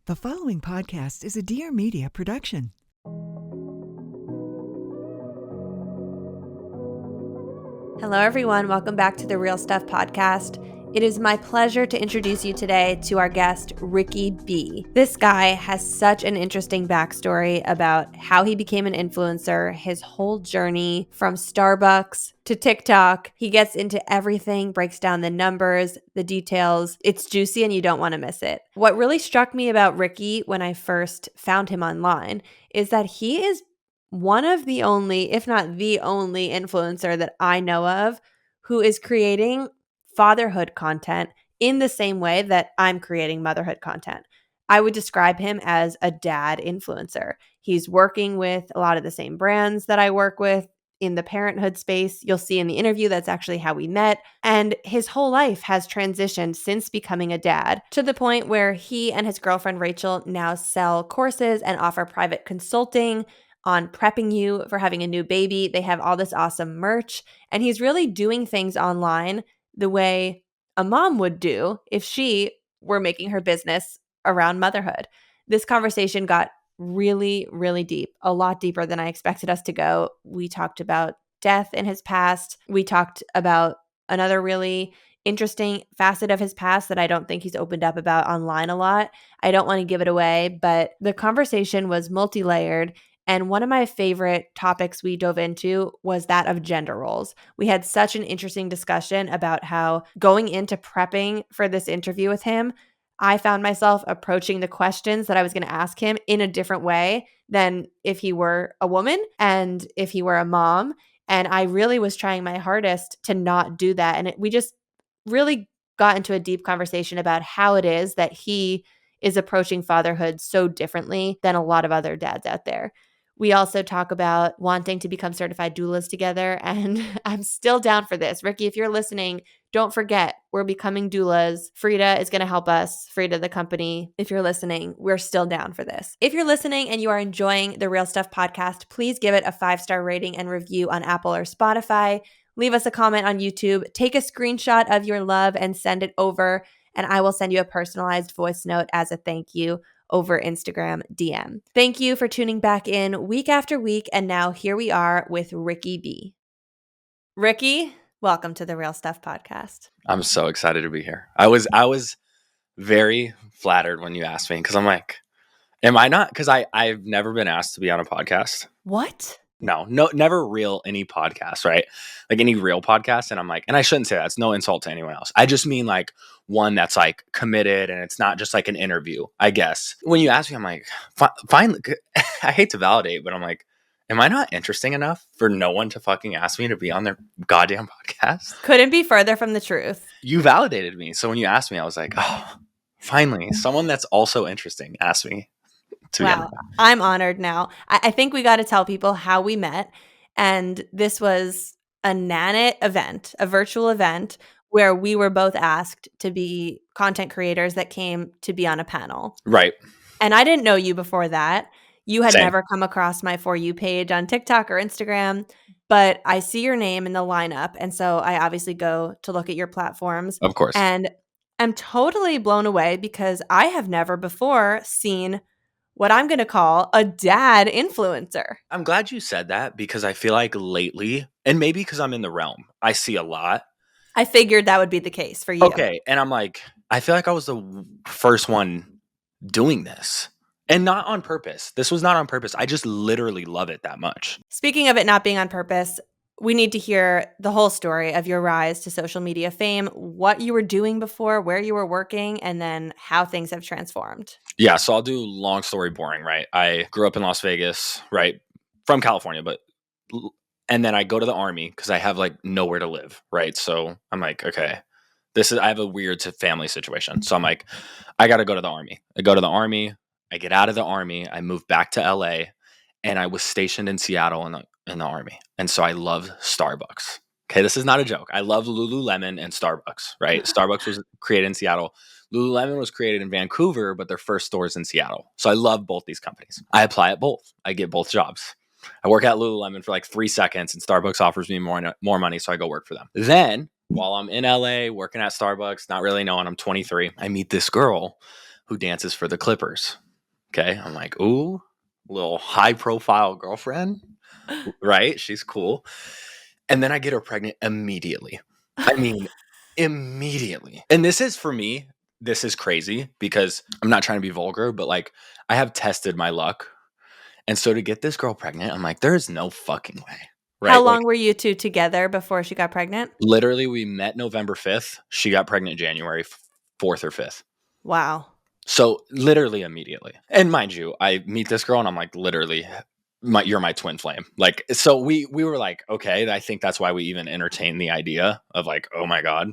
The following podcast is a Dear Media production. Hello, everyone. Welcome back to the Real Stuff podcast. It is my pleasure to introduce you today to our guest, Ricky B. This guy has such an interesting backstory about how he became an influencer, his whole journey from Starbucks to TikTok. He gets into everything, breaks down the numbers, the details. It's juicy and you don't want to miss it. What really struck me about Ricky when I first found him online is that he is one of the only, if not the only influencer that I know of who is creating fatherhood content in the same way that I'm creating motherhood content. I would describe him as a dad influencer. He's working with a lot of the same brands that I work with in the parenthood space. You'll see in the interview that's actually how we met. And his whole life has transitioned since becoming a dad to the point where he and his girlfriend Rachel now sell courses and offer private consulting on prepping you for having a new baby. They have all this awesome merch, and he's really doing things online the way a mom would do if she were making her business around motherhood. This conversation got really, really deep, a lot deeper than I expected us to go. We talked about death in his past. We talked about another really interesting facet of his past that I don't think he's opened up about online a lot. I don't want to give it away, but the conversation was multi-layered. And one of my favorite topics we dove into was that of gender roles. We had such an interesting discussion about how going into prepping for this interview with him, I found myself approaching the questions that I was going to ask him in a different way than if he were a woman and if he were a mom. And I really was trying my hardest to not do that. And we just really got into a deep conversation about how it is that he is approaching fatherhood so differently than a lot of other dads out there. We also talk about wanting to become certified doulas together, and I'm still down for this. Ricky, if you're listening, don't forget, we're becoming doulas. Frida is going to help us. Frida, the company, if you're listening, we're still down for this. If you're listening and you are enjoying the Real Stuff podcast, please give it a 5-star rating and review on Apple or Spotify. Leave us a comment on YouTube. Take a screenshot of your love and send it over, and I will send you a personalized voice note as a thank you over Instagram DM. Thank you for tuning back in week after week, and now here we are with Ricky B. Ricky, welcome to the Real Stuff podcast. I'm so excited to be here. I was very flattered when you asked me because I'm like, am I not? Because I've never been asked to be on a podcast. What? No, never any podcast, right? Like any real podcast. And I'm like, and I shouldn't say that. It's no insult to anyone else. I just mean like one that's like committed and it's not just like an interview, I guess. When you ask me, I'm like, finally, I hate to validate, but I'm like, am I not interesting enough for no one to fucking ask me to be on their goddamn podcast? Couldn't be further from the truth. You validated me. So when you asked me, I was like, oh, finally, someone that's also interesting asked me. Wow, I'm honored now. I think we got to tell people how we met. And this was a Nanit event, a virtual event where we were both asked to be content creators that came to be on a panel. Right. And I didn't know you before that. You had Same. never come across my For You page on TikTok or Instagram, but I see your name in the lineup. And so I obviously go to look at your platforms. Of course. And I'm totally blown away because I have never before seen what I'm going to call a dad influencer. I'm glad you said that because I feel like lately, and maybe because I'm in the realm, I see a lot. I figured that would be the case for you. Okay. And I'm like, I feel like I was the first one doing this. And not on purpose. This was not on purpose. I just literally love it that much. Speaking of it not being on purpose, we need to hear the whole story of your rise to social media fame, what you were doing before, where you were working, and then how things have transformed. Yeah, so I'll do long story boring, right? I grew up in Las Vegas, right? From California, and then I go to the Army because I have like nowhere to live, right? So I'm like, okay, I have a weird family situation. So I'm like, I got to go to the Army. I go to the Army, I get out of the Army, I move back to LA, and I was stationed in Seattle in the Army. And so I love Starbucks. Okay, this is not a joke. I love Lululemon and Starbucks, right? Starbucks was created in Seattle. Lululemon was created in Vancouver, but their first store is in Seattle. So I love both these companies. I apply at both. I get both jobs. I work at Lululemon for like 3 seconds and Starbucks offers me more money, so I go work for them. Then, while I'm in LA working at Starbucks, not really knowing I'm 23, I meet this girl who dances for the Clippers. Okay. I'm like, ooh, little high profile girlfriend, right? She's cool. And then I get her pregnant immediately. I mean, immediately. And this is, for me, this is crazy because I'm not trying to be vulgar, but like I have tested my luck. And so to get this girl pregnant, I'm like, there is no fucking way. Right. How Like, long were you two together before she got pregnant? literally, we met November 5th. She got pregnant January 4th or 5th. Wow. So literally immediately. And mind you, I meet this girl and I'm like, literally, you're my twin flame. Like, so we were like, okay, I think that's why we even entertained the idea of like, oh my God,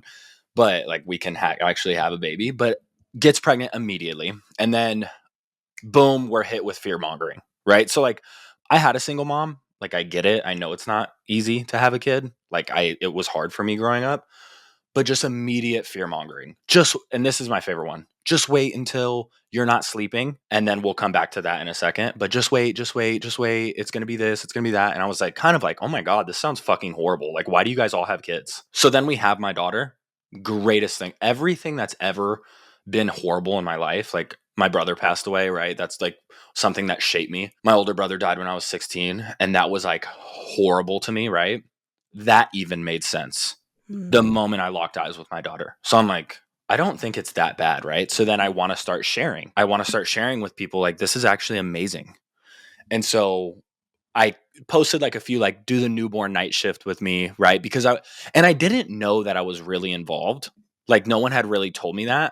but like we can actually have a baby, but gets pregnant immediately. And then boom, we're hit with fear mongering, right? So like I had a single mom, like I get it. I know it's not easy to have a kid. Like it was hard for me growing up, but just immediate fear mongering. And this is my favorite one. Just wait until you're not sleeping, and then we'll come back to that in a second. But just wait, just wait, just wait. It's going to be this, it's going to be that. And I was like, kind of like, oh my God, this sounds fucking horrible. Like, why do you guys all have kids? So then we have my daughter. Greatest thing. Everything that's ever been horrible in my life, like my brother passed away, right? That's like something that shaped me. My older brother died when I was 16, and that was like horrible to me, right? That even made sense the moment I locked eyes with my daughter. So I'm like, I don't think it's that bad, right? So then I want to start sharing. I want to start sharing with people like, this is actually amazing. And so I posted like a few, like, do the newborn night shift with me, right? Because I didn't know that I was really involved. Like, no one had really told me that.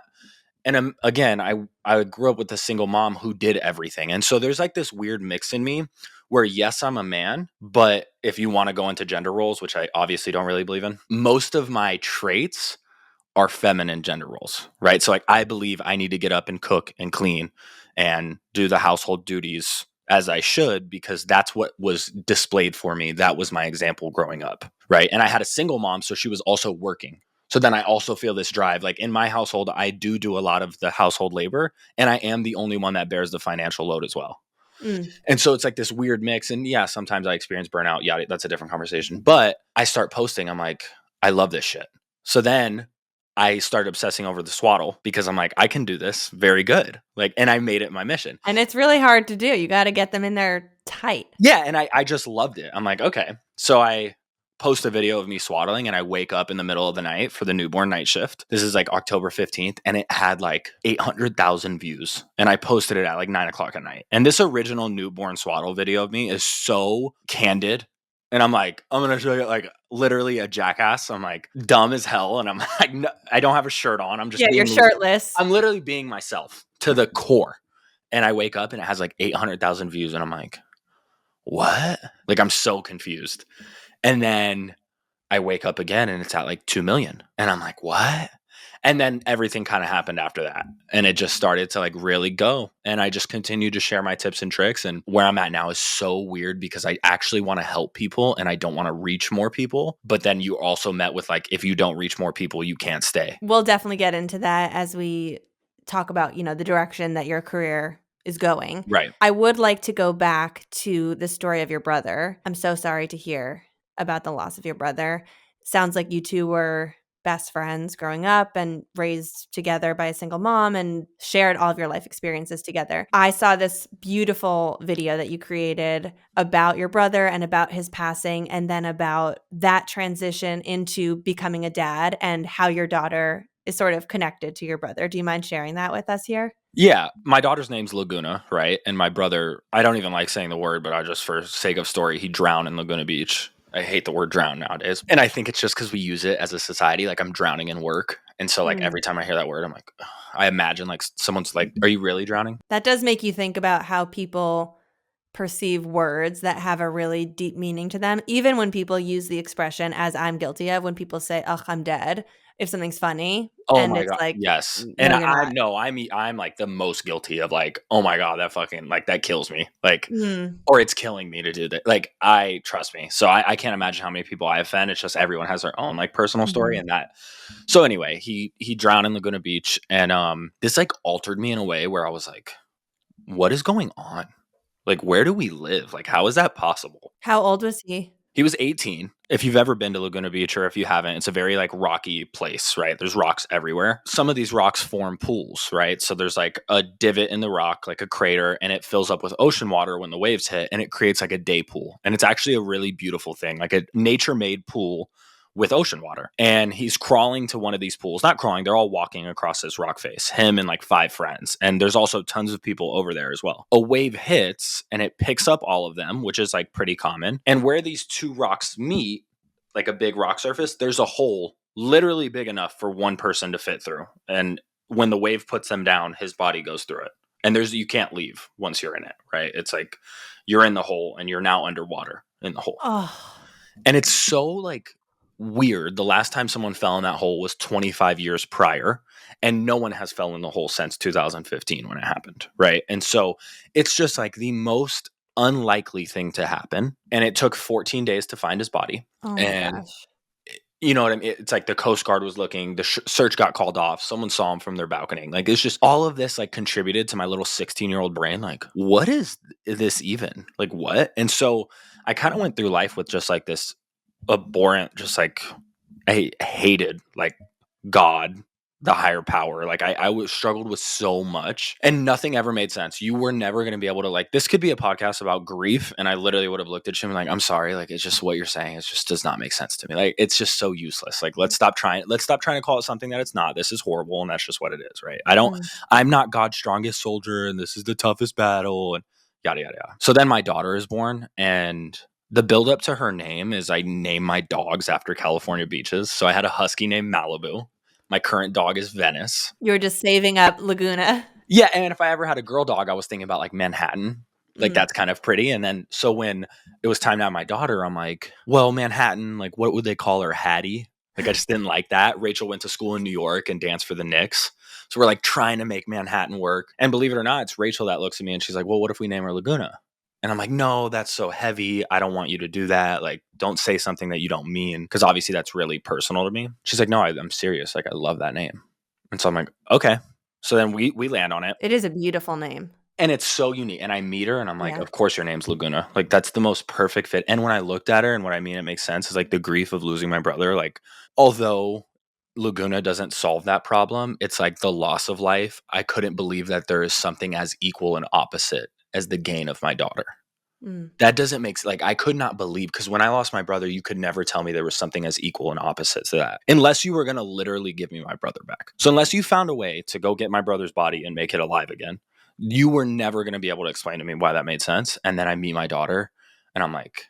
And again, I grew up with a single mom who did everything. And so there's like this weird mix in me where, yes, I'm a man, but if you want to go into gender roles, which I obviously don't really believe in, most of my traits are feminine gender roles, right? So like I believe I need to get up and cook and clean and do the household duties as I should, because that's what was displayed for me. That was my example growing up, right? And I had a single mom, so she was also working. So then I also feel this drive. Like in my household, I do a lot of the household labor, and I am the only one that bears the financial load as well. And so it's like this weird mix. And yeah, sometimes I experience burnout. Yeah, that's a different conversation. But I start posting. I'm like, I love this shit. So then I started obsessing over the swaddle because I'm like, I can do this very good. Like, and I made it my mission. And it's really hard to do. You got to get them in there tight. Yeah. And I just loved it. I'm like, okay. So I post a video of me swaddling, and I wake up in the middle of the night for the newborn night shift. This is like October 15th, and it had like 800,000 views. And I posted it at like 9:00 at night. And this original newborn swaddle video of me is so candid. And I'm like, I'm going to show you like literally a jackass. I'm like dumb as hell. And I'm like, no, I don't have a shirt on. I'm just, you're shirtless. I'm literally being myself to the core. And I wake up and it has like 800,000 views. And I'm like, what? Like, I'm so confused. And then I wake up again and it's at like 2 million. And I'm like, what? And then everything kind of happened after that. And it just started to like really go. And I just continued to share my tips and tricks. And where I'm at now is so weird because I actually want to help people and I don't want to reach more people. But then you also met with like, if you don't reach more people, you can't stay. We'll definitely get into that as we talk about, the direction that your career is going. Right. I would like to go back to the story of your brother. I'm so sorry to hear about the loss of your brother. Sounds like you two were best friends growing up and raised together by a single mom and shared all of your life experiences together. I saw this beautiful video that you created about your brother and about his passing, and then about that transition into becoming a dad and how your daughter is sort of connected to your brother. Do you mind sharing that with us here? Yeah, my daughter's name's Laguna, right? And my brother, I don't even like saying the word, but I just, for sake of story, he drowned in Laguna Beach. I hate the word drown nowadays. And I think it's just because we use it as a society. Like, I'm drowning in work. And so like every time I hear that word, I'm like, ugh. I imagine like someone's like, are you really drowning? That does make you think about how people perceive words that have a really deep meaning to them. Even when people use the expression, as I'm guilty of, when people say, ugh, I'm dead, if something's funny. Oh and my it's God. like, Yes. no, And you're not. I'm like the most guilty of like, oh my God, that fucking, like, that kills me. Like, Mm. or it's killing me to do that. Like, trust me. So I can't imagine how many people I offend. It's just everyone has their own like personal story and that. So anyway, he drowned in Laguna Beach, and this like altered me in a way where I was like, what is going on? Like, where do we live? Like, how is that possible? How old was he? He was 18. If you've ever been to Laguna Beach, or if you haven't, it's a very like rocky place, right? There's rocks everywhere. Some of these rocks form pools, right? So there's like a divot in the rock, like a crater, and it fills up with ocean water when the waves hit, and it creates like a day pool. And it's actually a really beautiful thing, like a nature-made pool with ocean water. And he's crawling to one of these pools. Not crawling, they're all walking across this rock face, him and like 5 friends. And there's also tons of people over there as well. A wave hits and it picks up all of them, which is like pretty common. And where these 2 rocks meet, like a big rock surface, there's a hole literally big enough for one person to fit through. And when the wave puts them down, his body goes through it. And you can't leave once you're in it, right? It's like you're in the hole and you're now underwater in the hole. Oh, And it's so like weird. The last time someone fell in that hole was 25 years prior, and no one has fell in the hole since 2015 when it happened, right? And so it's just like the most unlikely thing to happen. And it took 14 days to find his body. oh my And gosh. you know what I mean? It's like the Coast Guard was looking, the search got called off, someone saw him from their balcony. Like, it's just all of this like contributed to my little 16-year-old brain. Like, what is this even? Like, what? And so I kind of went through life with just like this abhorrent, just like I hated like God, the higher power. Like I was struggled with so much, and nothing ever made sense. You were never going to be able to like, this could be a podcast about grief, and I literally would have looked at you and like, I'm sorry, like it's just what you're saying. It just does not make sense to me. Like it's just so useless. Like let's stop trying to call it something that it's not. This is horrible, and that's just what it is, right? I'm not God's strongest soldier, and this is the toughest battle, and yada yada yada. So then my daughter is born, and the buildup to her name is I name my dogs after California beaches. So I had a husky named Malibu. My current dog is Venice. You were just saving up Laguna. Yeah, and if I ever had a girl dog, I was thinking about like Manhattan. Like that's kind of pretty. And then so when it was time to have my daughter, I'm like, well, Manhattan, like what would they call her? Hattie? Like I just didn't like that. Rachel went to school in New York and danced for the Knicks. So we're like trying to make Manhattan work. And believe it or not, it's Rachel that looks at me and she's like, well, what if we name her Laguna? And I'm like, no, that's so heavy. I don't want you to do that. Like, don't say something that you don't mean. Because obviously that's really personal to me. She's like, no, I'm serious. Like, I love that name. And so I'm like, okay. So then we land on it. It is a beautiful name. And it's so unique. And I meet her and I'm like, Yeah. of course your name's Laguna. Like, that's the most perfect fit. And when I looked at her, and what I mean it makes sense, is like the grief of losing my brother. Like, although Laguna doesn't solve that problem, it's like the loss of life. I couldn't believe that there is something as equal and opposite as the gain of my daughter. That doesn't make like, I could not believe, because when I lost my brother, you could never tell me there was something as equal and opposite to that, unless you were going to literally give me my brother back. So unless you found a way to go get my brother's body and make it alive again, you were never going to be able to explain to me why that made sense. And then I meet my daughter and I'm like,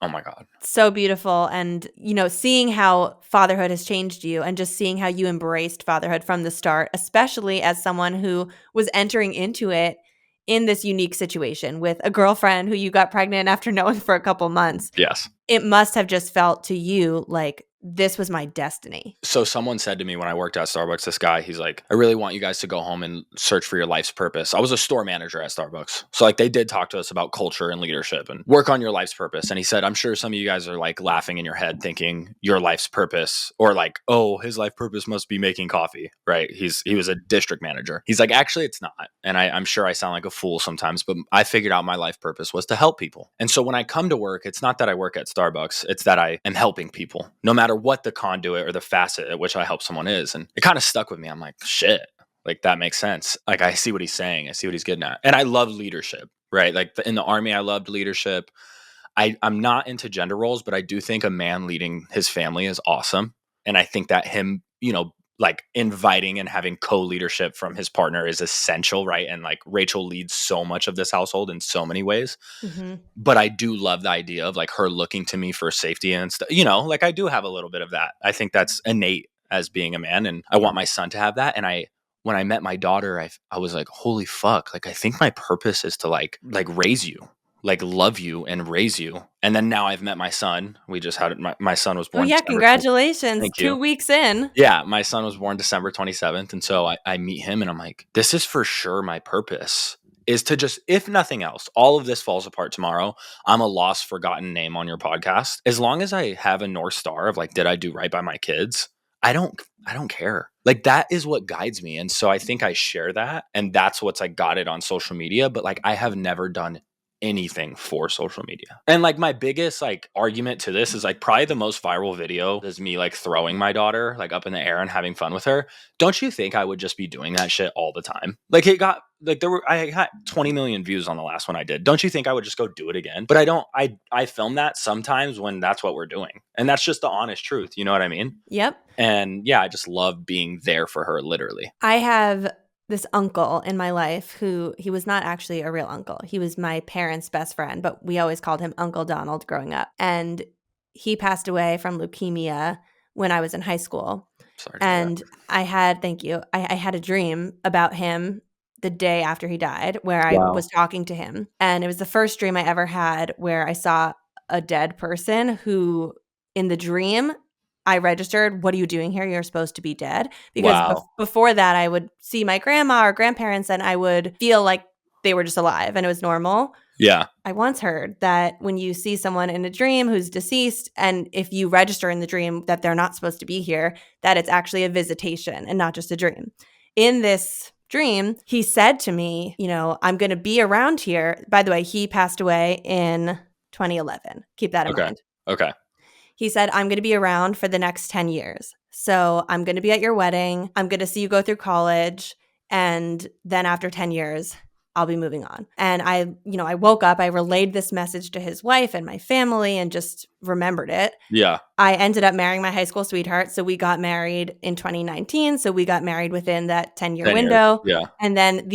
oh my God. So beautiful. And, you know, seeing how fatherhood has changed you, and just seeing how you embraced fatherhood from the start, especially as someone who was entering into it in this unique situation with a girlfriend who you got pregnant after knowing for a couple months. Yes. It must have just felt to you like this was my destiny. So someone said to me when I worked at Starbucks, this guy, he's like, I really want you guys to go home and search for your life's purpose. I was a store manager at Starbucks. So like they did talk to us about culture and leadership and work on your life's purpose. And he said, I'm sure some of you guys are like laughing in your head thinking your life's purpose, or like, oh, his life purpose must be making coffee, right? He was a district manager. He's like, actually, it's not. And I'm sure I sound like a fool sometimes, but I figured out my life purpose was to help people. And so when I come to work, it's not that I work at Starbucks, it's that I am helping people, no matter what the conduit or the facet at which I help someone is. And it kind of stuck with me. I'm like, shit, like that makes sense. Like I see what he's saying. I see what he's getting at. And I love leadership, right? Like in the Army, I loved leadership. I'm not into gender roles, but I do think a man leading his family is awesome. And I think that him, you know, like inviting and having co-leadership from his partner is essential, right? And like Rachel leads so much of this household in so many ways. Mm-hmm. But I do love the idea of like her looking to me for safety and stuff. You know, like I do have a little bit of that. I think that's innate as being a man, and I want my son to have that. And when I met my daughter, I was like, holy fuck, like I think my purpose is to like raise you, like love you and raise you. And then now I've met my son. We just had my son was born. Oh yeah, December congratulations. Thank 2 you. weeks in. Yeah, my son was born December 27th. And so I meet him and I'm like, this is for sure my purpose, is to just, if nothing else, all of this falls apart tomorrow, I'm a lost, forgotten name on your podcast. As long as I have a North Star of like, did I do right by my kids? I don't care. Like that is what guides me. And so I think I share that. And that's what's like got it on social media. But like I have never done anything for social media. And like my biggest like argument to this is like probably the most viral video is me like throwing my daughter like up in the air and having fun with her. Don't you think I would just be doing that shit all the time? Like it got like I got 20 million views on the last one I did. Don't you think I would just go do it again? But I don't. I film that sometimes when that's what we're doing. And that's just the honest truth. You know what I mean? Yep. And yeah, I just love being there for her literally. I have this uncle in my life who he was not actually a real uncle. He was my parents' best friend, but we always called him Uncle Donald growing up. And he passed away from leukemia when I was in high school. Sorry. And I had, thank you, I had a dream about him the day after he died where I was talking to him. And it was the first dream I ever had where I saw a dead person who in the dream I registered, what are you doing here? You're supposed to be dead. Because before that, I would see my grandma or grandparents and I would feel like they were just alive and it was normal. Yeah. I once heard that when you see someone in a dream who's deceased and if you register in the dream that they're not supposed to be here, that it's actually a visitation and not just a dream. In this dream, he said to me, you know, I'm going to be around here. By the way, he passed away in 2011. Keep that in mind. Okay. He said, I'm going to be around for the next 10 years. So I'm going to be at your wedding. I'm going to see you go through college. And then after 10 years, I'll be moving on. And I woke up, I relayed this message to his wife and my family and just remembered it. Yeah. I ended up marrying my high school sweetheart. So we got married in 2019. So we got married within that 10-year window. Yeah. And then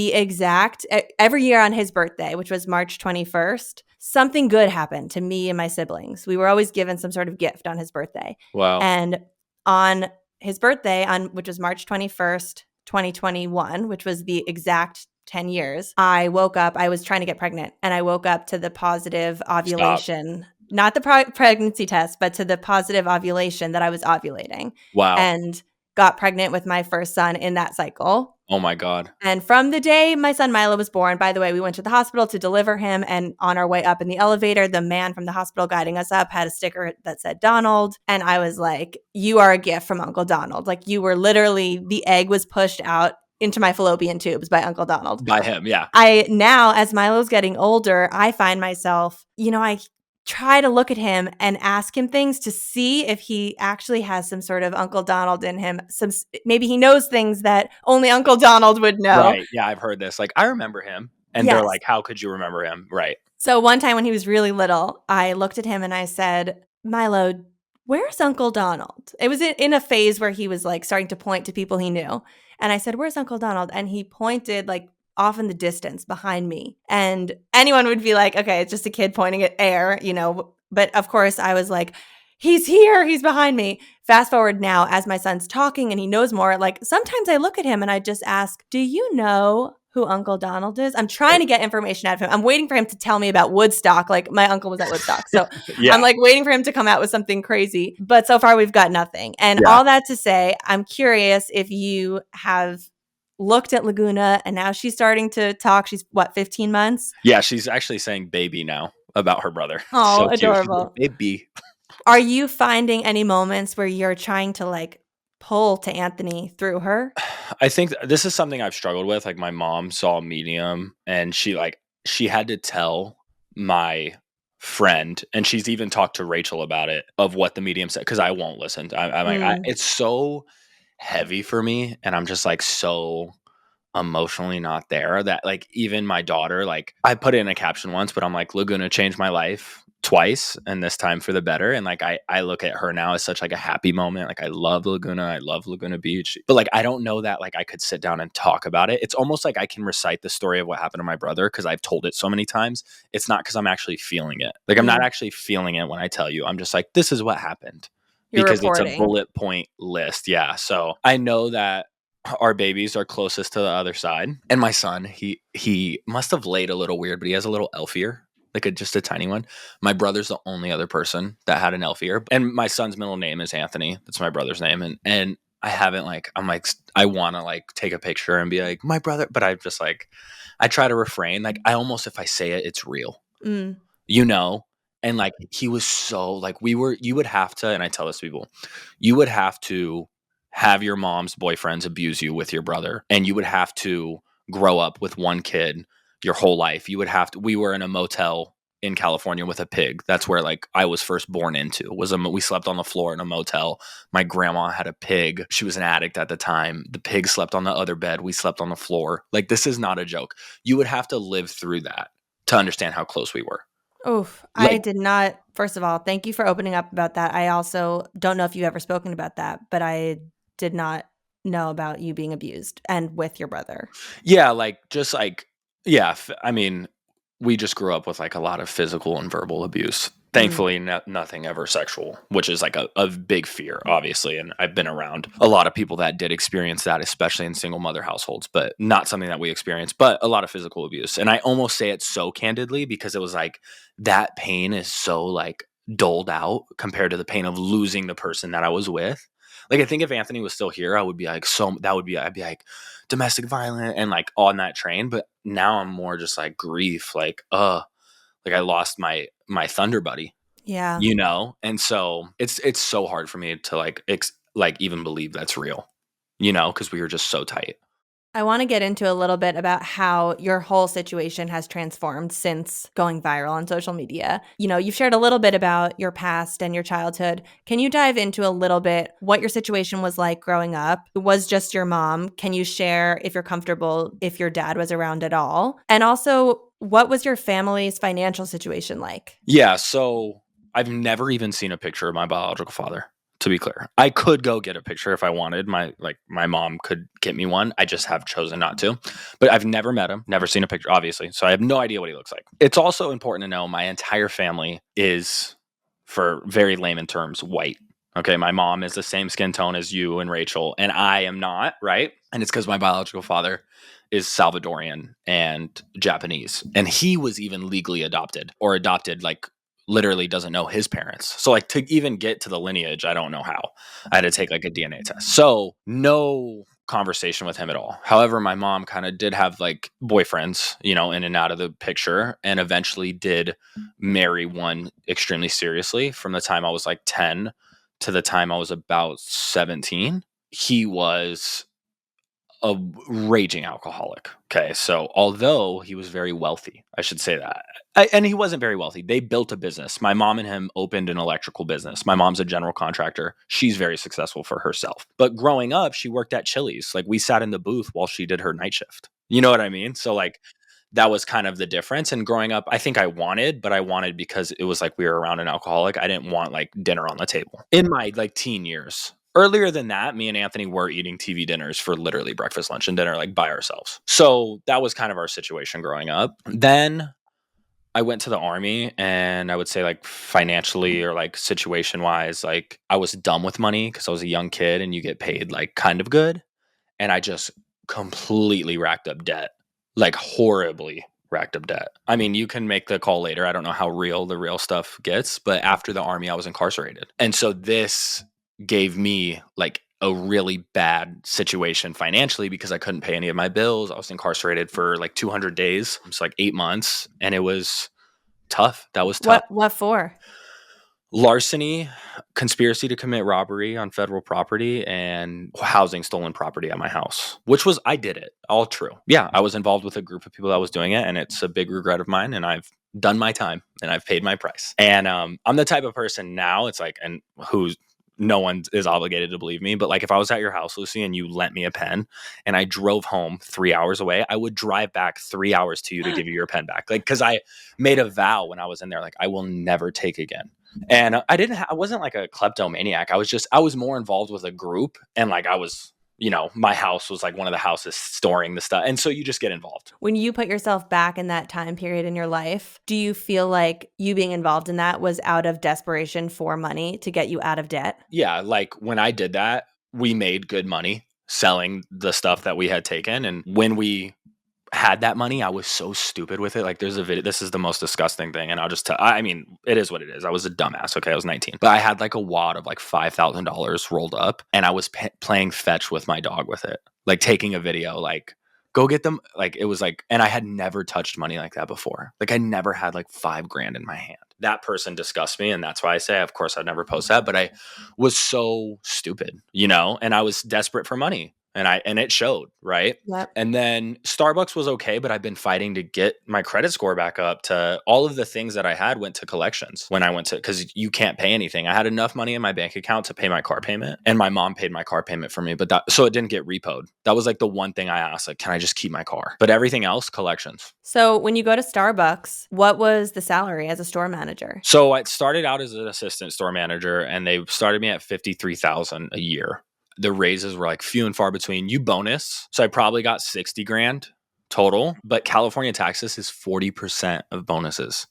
every year on his birthday, which was March 21st, something good happened to me and my siblings. We were always given some sort of gift on his birthday. Wow. And on his birthday, which was March 21st, 2021, which was the exact 10 years, I woke up, I was trying to get pregnant, and I woke up to the positive ovulation, not the pregnancy test, but to the positive ovulation that I was ovulating. Wow. And got pregnant with my first son in that cycle. Oh my God. And from the day my son Milo was born, by the way, we went to the hospital to deliver him. And on our way up in the elevator, the man from the hospital guiding us up had a sticker that said Donald. And I was like, you are a gift from Uncle Donald. Like you were literally, the egg was pushed out into my fallopian tubes by Uncle Donald. By him, yeah. Now, as Milo's getting older, I find myself, I try to look at him and ask him things to see if he actually has some sort of Uncle Donald in him. Maybe he knows things that only Uncle Donald would know. Right. Yeah, I've heard this. Like, I remember him. And They're like, how could you remember him? Right. So one time when he was really little, I looked at him and I said, Milo, where's Uncle Donald? It was in a phase where he was like starting to point to people he knew. And I said, where's Uncle Donald? And he pointed like off in the distance behind me. And anyone would be like, okay, it's just a kid pointing at air, But of course I was like, he's here, he's behind me. Fast forward now as my son's talking and he knows more, like sometimes I look at him and I just ask, do you know who Uncle Donald is? I'm trying to get information out of him. I'm waiting for him to tell me about Woodstock. Like my uncle was at Woodstock. So I'm like waiting for him to come out with something crazy. But so far we've got nothing. And all that to say, I'm curious if you have looked at Laguna and now she's starting to talk. She's 15 months? Yeah, she's actually saying baby now about her brother. Oh, so adorable. Like, baby. Are you finding any moments where you're trying to like pull to Anthony through her? I think this is something I've struggled with. Like my mom saw a medium and she had to tell my friend, and she's even talked to Rachel about it, of what the medium said, because I won't listen. I'm like, it's so heavy for me, and I'm just like so emotionally not there that like even my daughter, like I put it in a caption once, but I'm like, Laguna changed my life twice, and this time for the better. And like I look at her now as such like a happy moment. Like I love Laguna, I love Laguna Beach, but like I don't know that like I could sit down and talk about it. It's almost like I can recite the story of what happened to my brother because I've told it so many times. It's not because I'm actually feeling it. Like I'm not actually feeling it when I tell you. I'm just like, this is what happened. Because reporting. It's a bullet point list. Yeah. So I know that our babies are closest to the other side. And my son, he must have laid a little weird, but he has a little elf ear. Like just a tiny one. My brother's the only other person that had an elf ear. And my son's middle name is Anthony. That's my brother's name. And I haven't I'm like, I want to like take a picture and be like, my brother. But I'm just like, I try to refrain. Like I almost, if I say it, it's real, and like, he was so like, you would have to, and I tell this to people, you would have to have your mom's boyfriends abuse you with your brother. And you would have to grow up with one kid your whole life. You would have to, we were in a motel in California with a pig. That's where like I was first born into, we slept on the floor in a motel. My grandma had a pig. She was an addict at the time. The pig slept on the other bed. We slept on the floor. Like, this is not a joke. You would have to live through that to understand how close we were. Oof. Like, I did not, first of all, thank you for opening up about that. I also don't know if you've ever spoken about that, but I did not know about you being abused and with your brother. yeah, like just like, yeah, I mean, we just grew up with like a lot of physical and verbal abuse. Thankfully, nothing ever sexual, which is like a big fear, obviously. And I've been around a lot of people that did experience that, especially in single mother households, but not something that we experienced, but a lot of physical abuse. And I almost say it so candidly because it was like that pain is so like doled out compared to the pain of losing the person that I was with. Like, I think if Anthony was still here, I would be like, I'd be like domestic violence and like on that train. But now I'm more just like grief, like I lost my Thunder buddy, Yeah. you know? And so it's so hard for me to like even believe that's real, you know, because we were just so tight. I want to get into a little bit about how your whole situation has transformed since going viral on social media. You know, you've shared a little bit about your past and your childhood. Can you dive into a little bit what your situation was like growing up? It was just your mom. Can you share, if you're comfortable, if your dad was around at all? And also, what was your family's financial situation like? Yeah. So I've never even seen a picture of my biological father. To be clear, I could go get a picture if I wanted. My mom could get me one. I just have chosen not to. But I've never met him, never seen a picture, obviously. So I have no idea what he looks like. It's also important to know my entire family is, for very layman terms, white. Okay, my mom is the same skin tone as you and Rachel, and I am not, right? And it's because my biological father is Salvadorian and Japanese. And he was even legally adopted like literally doesn't know his parents. So like to even get to the lineage, I don't know how. I had to take like a DNA test. So no conversation with him at all. However, my mom kind of did have like boyfriends, you know, in and out of the picture, and eventually did marry one extremely seriously from the time I was like 10 to the time I was about 17. He was a raging alcoholic. Okay. So although he was very wealthy, I should say that. And he wasn't very wealthy. They built a business. My mom and him opened an electrical business. My mom's a general contractor. She's very successful for herself. But growing up, she worked at Chili's. Like, we sat in the booth while she did her night shift. You know what I mean? So like that was kind of the difference. And growing up, I think I wanted because it was like we were around an alcoholic. I didn't want like dinner on the table in my like teen years. Earlier than that, me and Anthony were eating TV dinners for literally breakfast, lunch, and dinner, like by ourselves. So that was kind of our situation growing up. Then I went to the Army, and I would say like financially or like situation wise, like I was dumb with money because I was a young kid and you get paid like kind of good. And I just completely racked up debt, like horribly racked up debt. I mean, you can make the call later. I don't know how real the real stuff gets, but after the Army, I was incarcerated. And so this gave me like a really bad situation financially because I couldn't pay any of my bills. I was incarcerated for like 200 days. It's like 8 months, and it was tough. That was tough. What for? Larceny, conspiracy to commit robbery on federal property, and housing stolen property at my house, which was, I did it. All true. Yeah, I was involved with a group of people that was doing it, and it's a big regret of mine, and I've done my time, and I've paid my price. And I'm the type of person now, it's like, and who's, no one is obligated to believe me, but like if I was at your house, Lucie, and you lent me a pen and I drove home 3 hours away, I would drive back 3 hours to you to give you your pen back. Like, because I made a vow when I was in there, like I will never take again. And I wasn't like a kleptomaniac. I was more involved with a group, and like I was, you know, my house was like one of the houses storing the stuff. And so you just get involved. When you put yourself back in that time period in your life, do you feel like you being involved in that was out of desperation for money to get you out of debt? Yeah. Like when I did that, we made good money selling the stuff that we had taken. And when we had that money, I was so stupid with it. Like there's a video, this is the most disgusting thing. And I'll just tell, I mean, it is what it is. I was a dumbass. Okay. I was 19, but I had like a wad of like $5,000 rolled up, and I was playing fetch with my dog with it. Like taking a video, like go get them. Like it was like, and I had never touched money like that before. Like I never had like $5,000 in my hand. That person disgusts me. And that's why I say, of course I'd never post that, but I was so stupid, you know, and I was desperate for money. and it showed, right? Yep. And then Starbucks was okay, but I've been fighting to get my credit score back up. To all of the things that I had went to collections when I went to, because you can't pay anything. I had enough money in my bank account to pay my car payment, and my mom paid my car payment for me, so it didn't get repoed. That was like the one thing I asked, like, can I just keep my car? But everything else, collections. So when you go to Starbucks, what was the salary as a store manager? So I started out as an assistant store manager, and they started me at $53,000 a year. The raises were like few and far between. You bonus, so I probably got 60 grand total, but California taxes is 40% of bonuses.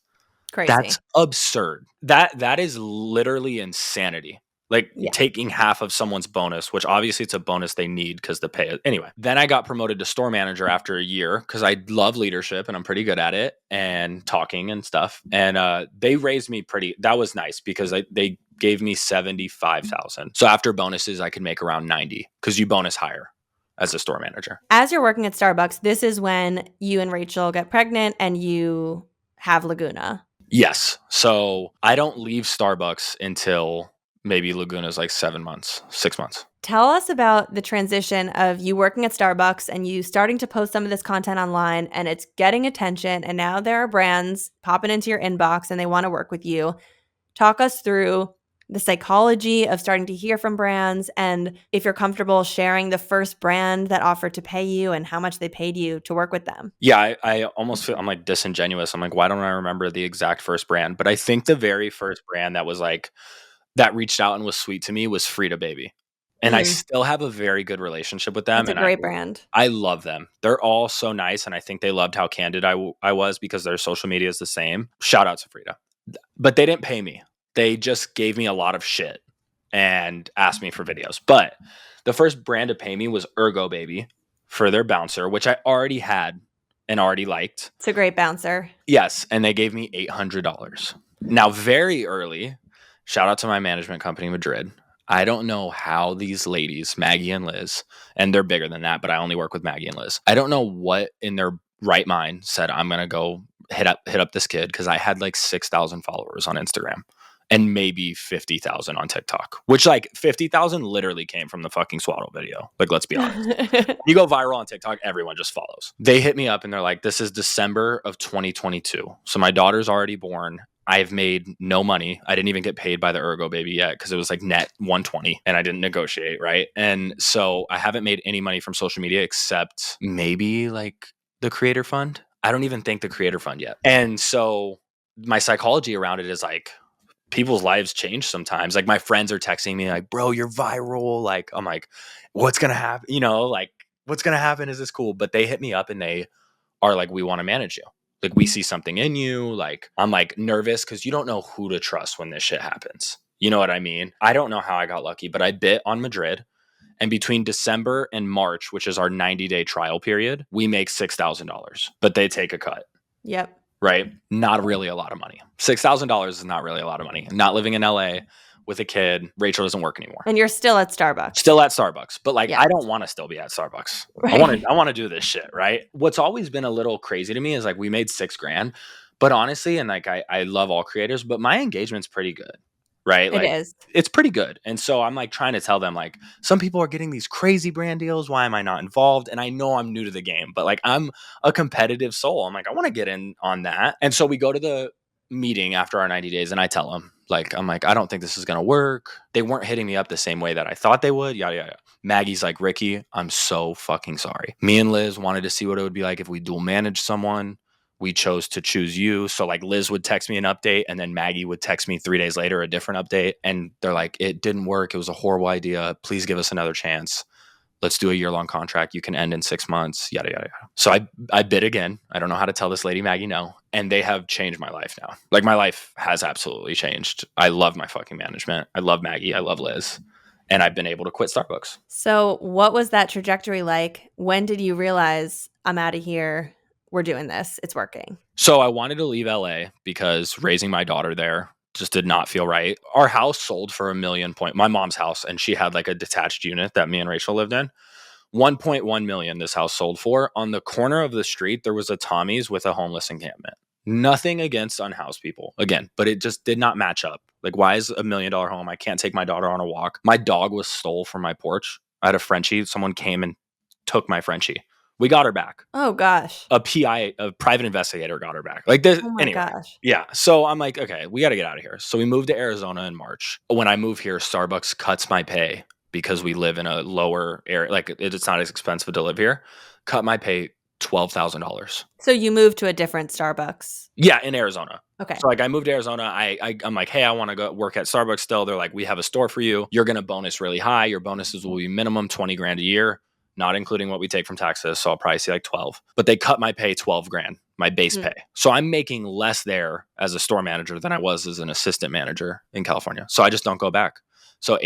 Crazy. That's absurd. That is literally insanity. Like taking half of someone's bonus, which obviously it's a bonus they need because the pay. Anyway, then I got promoted to store manager after a year because I love leadership and I'm pretty good at it and talking and stuff. And they raised me that was nice because they gave me 75,000. So after bonuses, I could make around 90 because you bonus higher as a store manager. As you're working at Starbucks, this is when you and Rachel get pregnant and you have Laguna. Yes. So I don't leave Starbucks until maybe Laguna's like 6 months. Tell us about the transition of you working at Starbucks and you starting to post some of this content online and it's getting attention. And now there are brands popping into your inbox and they want to work with you. Talk us through the psychology of starting to hear from brands, and if you're comfortable sharing the first brand that offered to pay you and how much they paid you to work with them. Yeah, I almost feel I'm like disingenuous. I'm like, why don't I remember the exact first brand? But I think the very first brand that was like, that reached out and was sweet to me was Frida Baby. And I still have a very good relationship with them. It's a great brand. I love them. They're all so nice. And I think they loved how candid I was because their social media is the same. Shout out to Frida. But they didn't pay me. They just gave me a lot of shit and asked me for videos. But the first brand to pay me was Ergo Baby for their bouncer, which I already had and already liked. It's a great bouncer. Yes. And they gave me $800. Now, very early, shout out to my management company, Madrid. I don't know how these ladies, Maggie and Liz, and they're bigger than that, but I only work with Maggie and Liz. I don't know what in their right mind said, I'm going to go hit up this kid, because I had like 6,000 followers on Instagram and maybe 50,000 on TikTok, which like 50,000 literally came from the fucking swaddle video. Like, let's be honest. You go viral on TikTok, everyone just follows. They hit me up and they're like, this is December of 2022. So my daughter's already born. I've made no money. I didn't even get paid by the Ergo Baby yet because it was like net 120 and I didn't negotiate, right? And so I haven't made any money from social media except maybe like the creator fund. I don't even think the creator fund yet. And so my psychology around it is like, people's lives change sometimes. Like my friends are texting me like, bro, you're viral. Like, I'm like, what's going to happen? You know, like what's going to happen? Is this cool? But they hit me up and they are like, we want to manage you. Like, we see something in you. Like, I'm like nervous because you don't know who to trust when this shit happens. You know what I mean? I don't know how I got lucky, but I bit on Madrid. And between December and March, which is our 90-day trial period, we make $6,000, but they take a cut. Yep. Right? Not really a lot of money. $6,000 is not really a lot of money. Not living in LA with a kid. Rachel doesn't work anymore. And you're still at Starbucks. Still at Starbucks. But like, I don't want to still be at Starbucks. Right. I want to do this shit, right? What's always been a little crazy to me is like, we made $6,000, but honestly, and like, I love all creators, but my engagement's pretty good. Right? Like, it is. It's pretty good. And so I'm like trying to tell them like, some people are getting these crazy brand deals. Why am I not involved? And I know I'm new to the game, but like, I'm a competitive soul. I'm like, I want to get in on that. And so we go to the meeting after our 90 days and I tell them like, I'm like, I don't think this is going to work. They weren't hitting me up the same way that I thought they would. Yada, yada. Maggie's like, Ricky, I'm so fucking sorry. Me and Liz wanted to see what it would be like if we dual managed someone. We chose to choose you. So like Liz would text me an update and then Maggie would text me 3 days later, a different update. And they're like, it didn't work. It was a horrible idea. Please give us another chance. Let's do a year-long contract. You can end in 6 months, yada, yada, yada. So I bid again. I don't know how to tell this lady Maggie no. And they have changed my life now. Like my life has absolutely changed. I love my fucking management. I love Maggie. I love Liz. And I've been able to quit Starbucks. So what was that trajectory like? When did you realize I'm out of here? We're doing this. It's working. So I wanted to leave LA because raising my daughter there just did not feel right. Our house sold for $1 million. My mom's house, and she had like a detached unit that me and Rachel lived in. 1.1 million this house sold for. On the corner of the street, there was a Tommy's with a homeless encampment. Nothing against unhoused people, again, but it just did not match up. Like, why is $1 million home? I can't take my daughter on a walk. My dog was stole from my porch. I had a Frenchie. Someone came and took my Frenchie. We got her back. Oh gosh. A PI, a private investigator, got her back. Like this. Oh my Anyway, gosh. yeah. So I'm like, okay, we got to get out of here. So we moved to Arizona in March. When I move here, Starbucks cuts my pay because we live in a lower area. Like it's not as expensive to live here. Cut my pay $12,000. So you moved to a different Starbucks. Yeah, in Arizona. Okay. So like I moved to Arizona. I'm like, hey, I want to go work at Starbucks still. They're like, we have a store for you. You're going to bonus really high. Your bonuses will be minimum 20 grand a year, not including what we take from taxes. So I'll probably see like 12. But they cut my pay 12 grand, my base pay. So I'm making less there as a store manager than I was as an assistant manager in California. So I just don't go back. So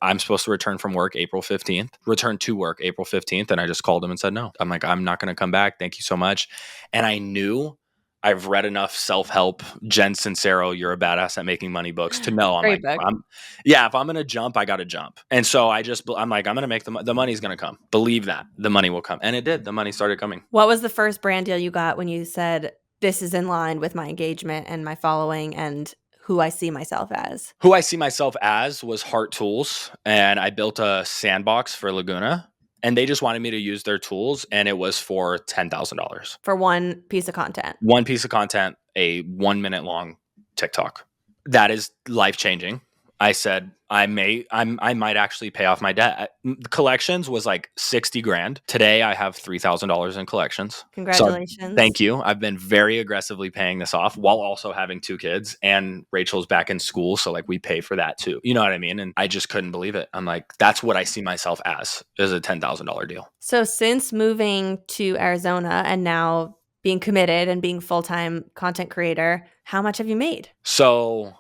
I'm supposed to return from work April 15th, return to work April 15th. And I just called him and said, no, I'm like, I'm not going to come back. Thank you so much. And I knew I've read enough self-help, Jen Sincero, you're a badass at making money books to know Great if book. I'm going to jump, I got to jump. And so I'm like, I'm going to make the money's going to come. Believe that the money will come. And it did. The money started coming. What was the first brand deal you got when you said, this is in line with my engagement and my following and who I see myself as? Who I see myself as was Heart Tools. And I built a sandbox for Laguna. And they just wanted me to use their tools, and it was for $10,000 for one piece of content. One piece of content, a 1 minute long TikTok. That is life changing. I said I might actually pay off my debt. Collections was like 60 grand. Today I have $3,000 in collections. Congratulations. So, thank you. I've been very aggressively paying this off while also having 2 kids, and Rachel's back in school. So like we pay for that too. You know what I mean? And I just couldn't believe it. I'm like, that's what I see myself as is a $10,000 deal. So since moving to Arizona and now being committed and being full-time content creator, how much have you made? So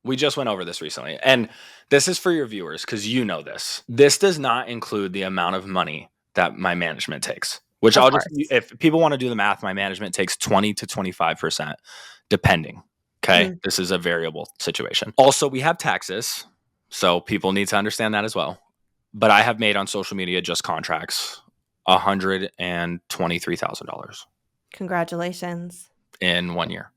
we just went over this recently, and this is for your viewers because you know this. This does not include the amount of money that my management takes, which if people want to do the math, my management takes 20 to 25%, depending. Okay. This is a variable situation. Also, we have taxes, so people need to understand that as well. But I have made on social media, just contracts, $123,000. Congratulations. In 1 year.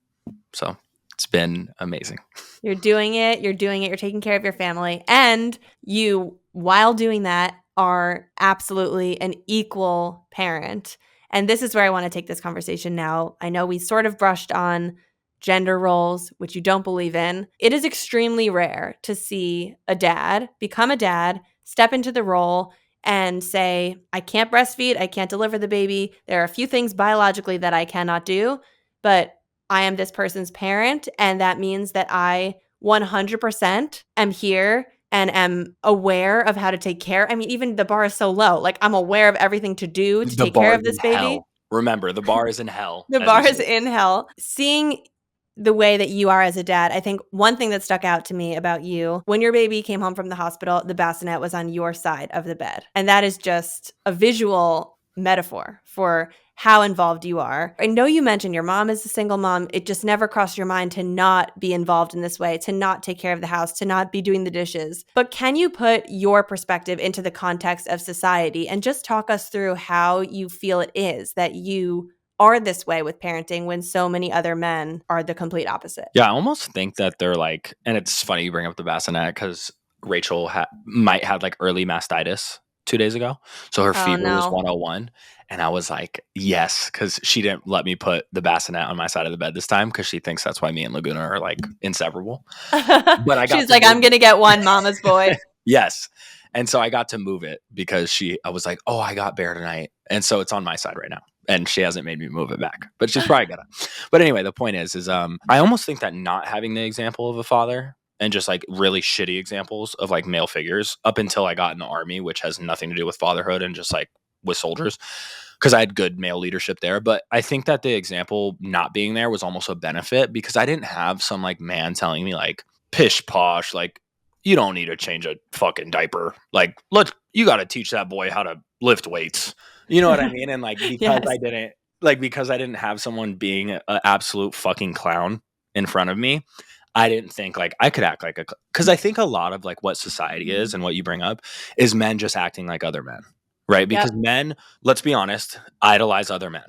So it's been amazing. You're doing it. You're taking care of your family. And you, while doing that, are absolutely an equal parent. And this is where I want to take this conversation now. I know we sort of brushed on gender roles, which you don't believe in. It is extremely rare to see a dad become a dad, step into the role, and say, I can't breastfeed, I can't deliver the baby. There are a few things biologically that I cannot do, but I am this person's parent, and that means that I 100% am here and am aware of how to take care. I mean, even the bar is so low. Like, I'm aware of everything to do to take care of this baby. Hell. Remember, the bar is in hell. The bar is in hell. Seeing the way that you are as a dad, I think one thing that stuck out to me about you, when your baby came home from the hospital, the bassinet was on your side of the bed. And that is just a visual metaphor for how involved you are. I know you mentioned your mom is a single mom. It just never crossed your mind to not be involved in this way, to not take care of the house, to not be doing the dishes. But can you put your perspective into the context of society and just talk us through how you feel it is that you are this way with parenting when so many other men are the complete opposite? Yeah, I almost think that they're like, and it's funny you bring up the bassinet because Rachel might have like early mastitis 2 days ago. So her fever was 101. And I was like, yes, because she didn't let me put the bassinet on my side of the bed this time because she thinks that's why me and Laguna are like inseparable. But she's like, I'm going to get one, mama's boy. Yes. And so I got to move it because I was like, oh, I got Bear tonight. And so it's on my side right now. And she hasn't made me move it back, but she's probably gonna. But anyway, the point is I almost think that not having the example of a father and just like really shitty examples of like male figures up until I got in the army, which has nothing to do with fatherhood and just like with soldiers, because I had good male leadership there. But I think that the example not being there was almost a benefit because I didn't have some like man telling me like pish posh, like you don't need to change a fucking diaper. Like, you got to teach that boy how to lift weights. You know what I mean? And like, because because I didn't have someone being an absolute fucking clown in front of me, I didn't think like I could act like because I think a lot of like what society is and what you bring up is men just acting like other men, right? Because men, let's be honest, idolize other men,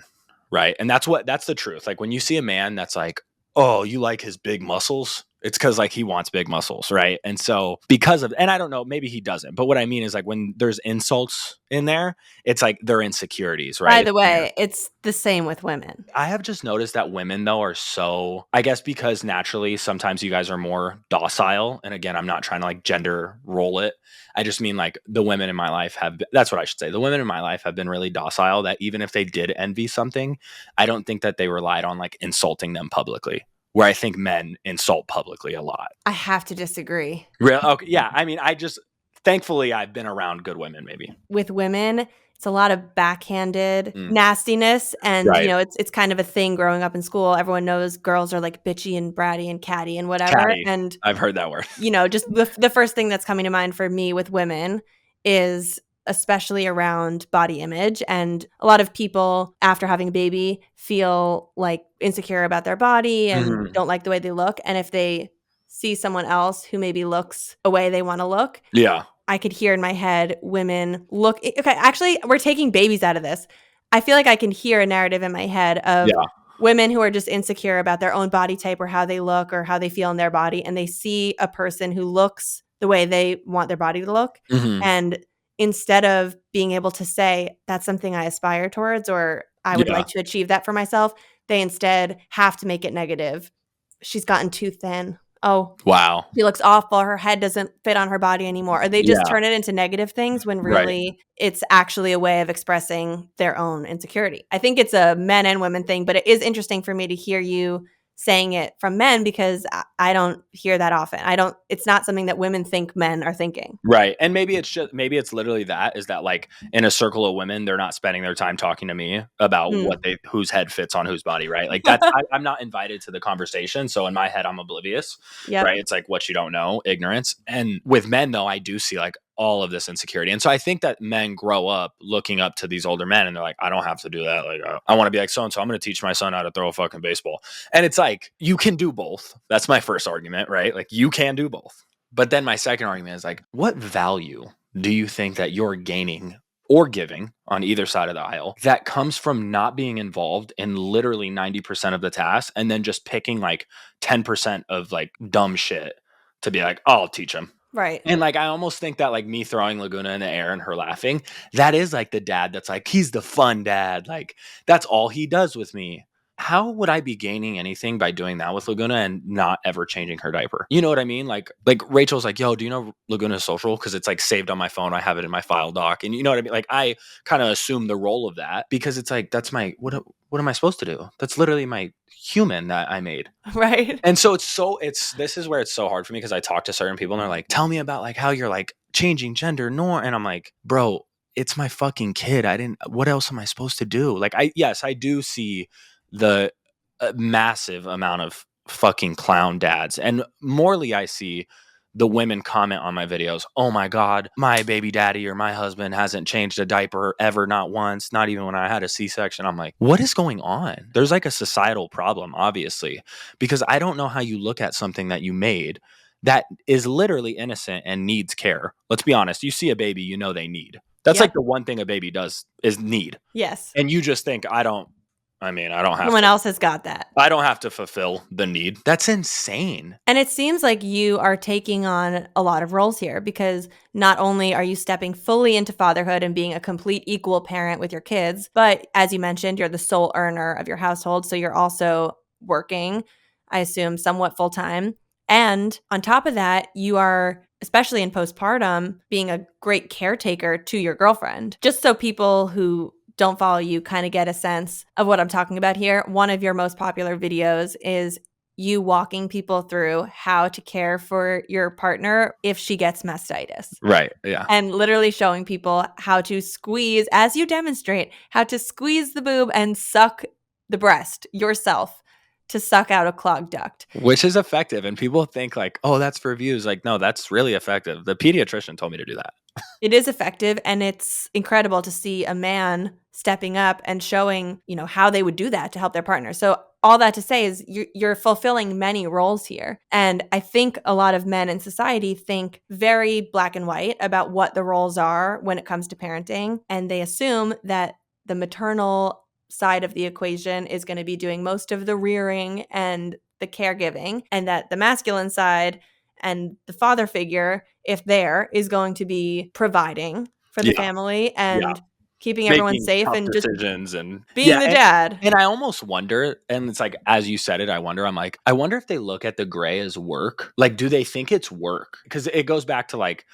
right? And that's the truth. Like when you see a man that's like, oh, you like his big muscles, It's because like he wants big muscles, right? And so because of, and I don't know, maybe he doesn't, but what I mean is like when there's insults in there, it's like they're insecurities, right? By the way, it's the same with women. I have just noticed that women though are so, I guess because naturally sometimes you guys are more docile. And again, I'm not trying to like gender roll it. I just mean like the women in my life have, that's what I should say. The women in my life have been really docile that even if they did envy something, I don't think that they relied on like insulting them publicly. Where I think men insult publicly a lot. I have to disagree. Real? Okay, yeah. I mean, thankfully, I've been around good women, maybe. With women, it's a lot of backhanded nastiness. And, Right. it's kind of a thing growing up in school. Everyone knows girls are like bitchy and bratty and catty and whatever. Catty. And, I've heard that word. Just the first thing that's coming to mind for me with women is especially around body image. And a lot of people after having a baby feel like insecure about their body and don't like the way they look. And if they see someone else who maybe looks a way they want to look, Yeah. I could hear in my head women look. Okay, actually, we're taking babies out of this. I feel like I can hear a narrative in my head of women who are just insecure about their own body type or how they look or how they feel in their body. And they see a person who looks the way they want their body to look. And instead of being able to say, that's something I aspire towards or I would like to achieve that for myself, they instead have to make it negative. She's gotten too thin. Oh, wow. She looks awful. Her head doesn't fit on her body anymore. Or they just turn it into negative things when really it's actually a way of expressing their own insecurity. I think it's a men and women thing, but it is interesting for me to hear you saying it from men because I don't hear that often. It's not something that women think men are thinking. Right. And maybe it's literally that is that like in a circle of women, they're not spending their time talking to me about whose head fits on whose body. Right. Like that's, I'm not invited to the conversation. So in my head, I'm oblivious. Right. It's like what you don't know, ignorance. And with men though, I do see like all of this insecurity. And so I think that men grow up looking up to these older men and they're like, I don't have to do that. Like, I want to be like so-and-so. I'm going to teach my son how to throw a fucking baseball. And it's like, you can do both. That's my first argument, right? Like you can do both. But then my second argument is like, what value do you think that you're gaining or giving on either side of the aisle that comes from not being involved in literally 90% of the tasks and then just picking like 10% of like dumb shit to be like, oh, I'll teach him. Right. And like, I almost think that like me throwing Laguna in the air and her laughing, that is like the dad that's like, he's the fun dad. Like that's all he does with me. How would I be gaining anything by doing that with Laguna and not ever changing her diaper? You know what I mean? Like Rachel's like, yo, do you know Laguna's social? Because it's like saved on my phone. I have it in my file doc. And you know what I mean? Like I kind of assume the role of that because it's like, that's my, what am I supposed to do? That's literally my human that I made. Right. And so this is where it's so hard for me because I talk to certain people and they're like, tell me about like how you're like changing gender norm. And I'm like, bro, it's my fucking kid. What else am I supposed to do? Like, I do see the massive amount of fucking clown dads. And morely, I see the women comment on my videos, oh my God, my baby daddy or my husband hasn't changed a diaper ever, not once, not even when I had a C-section. I'm like, what is going on? There's like a societal problem, obviously, because I don't know how you look at something that you made that is literally innocent and needs care. Let's be honest. You see a baby, you know they need. That's like the one thing a baby does is need. Yes. And you just think, I don't have Someone else has got that. I don't have to fulfill the need. That's insane. And it seems like you are taking on a lot of roles here because not only are you stepping fully into fatherhood and being a complete equal parent with your kids, but as you mentioned, you're the sole earner of your household. So you're also working, I assume, somewhat full time. And on top of that, you are, especially in postpartum, being a great caretaker to your girlfriend. Just so people who don't follow you kind of get a sense of what I'm talking about here. One of your most popular videos is you walking people through how to care for your partner if she gets mastitis. Right. Yeah. And literally showing people how to squeeze, as you demonstrate, how to squeeze the boob and suck the breast yourself to suck out a clogged duct. Which is effective. And people think like, oh, that's for views. Like, no, that's really effective. The pediatrician told me to do that. It is effective. And it's incredible to see a man stepping up and showing, how they would do that to help their partner. So all that to say is you're fulfilling many roles here. And I think a lot of men in society think very black and white about what the roles are when it comes to parenting. And they assume that the maternal side of the equation is going to be doing most of the rearing and the caregiving, and that the masculine side and the father figure, if there, is going to be providing for the family and keeping everyone making safe tough and just decisions and being the dad. And I almost wonder, and it's like, as you said it, I wonder, I'm like, I wonder if they look at the gray as work. Like, do they think it's work? Because it goes back to like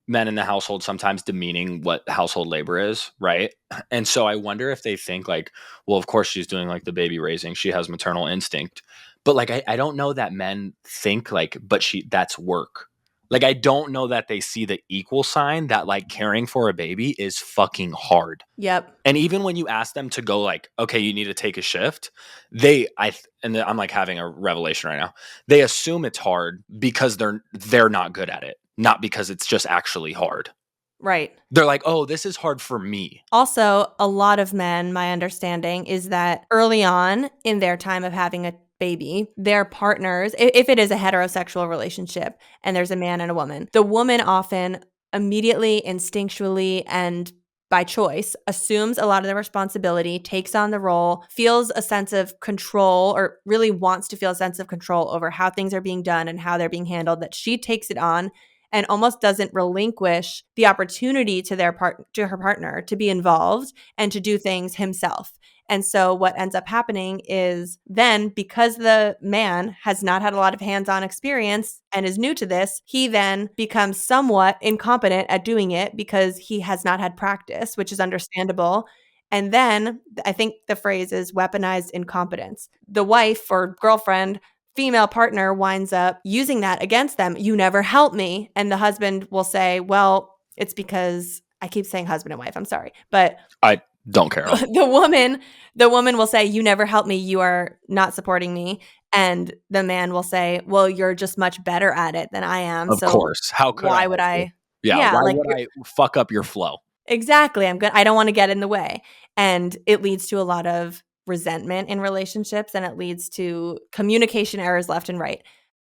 men in the household sometimes demeaning what household labor is, right? And so I wonder if they think like, well, of course she's doing like the baby raising, she has maternal instinct. But like I don't know that men think like, but that's work. Like I don't know that they see the equal sign that like caring for a baby is fucking hard. Yep. And even when you ask them to go like, okay, you need to take a shift, I'm like having a revelation right now. They assume it's hard because they're not good at it, not because it's just actually hard. Right. They're like, oh, this is hard for me. Also, a lot of men, my understanding is that early on in their time of having a baby, their partners, if it is a heterosexual relationship and there's a man and a woman, the woman often immediately, instinctually, and by choice, assumes a lot of the responsibility, takes on the role, feels a sense of control, or really wants to feel a sense of control over how things are being done and how they're being handled, that she takes it on and almost doesn't relinquish the opportunity to her partner to be involved and to do things himself. And so what ends up happening is then, because the man has not had a lot of hands-on experience and is new to this, he then becomes somewhat incompetent at doing it because he has not had practice, which is understandable. And then I think the phrase is weaponized incompetence. The wife or girlfriend, female partner winds up using that against them. You never help me. And the husband will say, well, it's because I keep saying husband and wife. I'm sorry. But I don't care. the woman will say, you never help me. You are not supporting me. And the man will say, well, you're just much better at it than I am. Of course. How could why I would help you? I? Yeah. Why like would I fuck up your flow? exactly. I don't want to get in the way. And it leads to a lot of resentment in relationships, and it leads to communication errors left and right.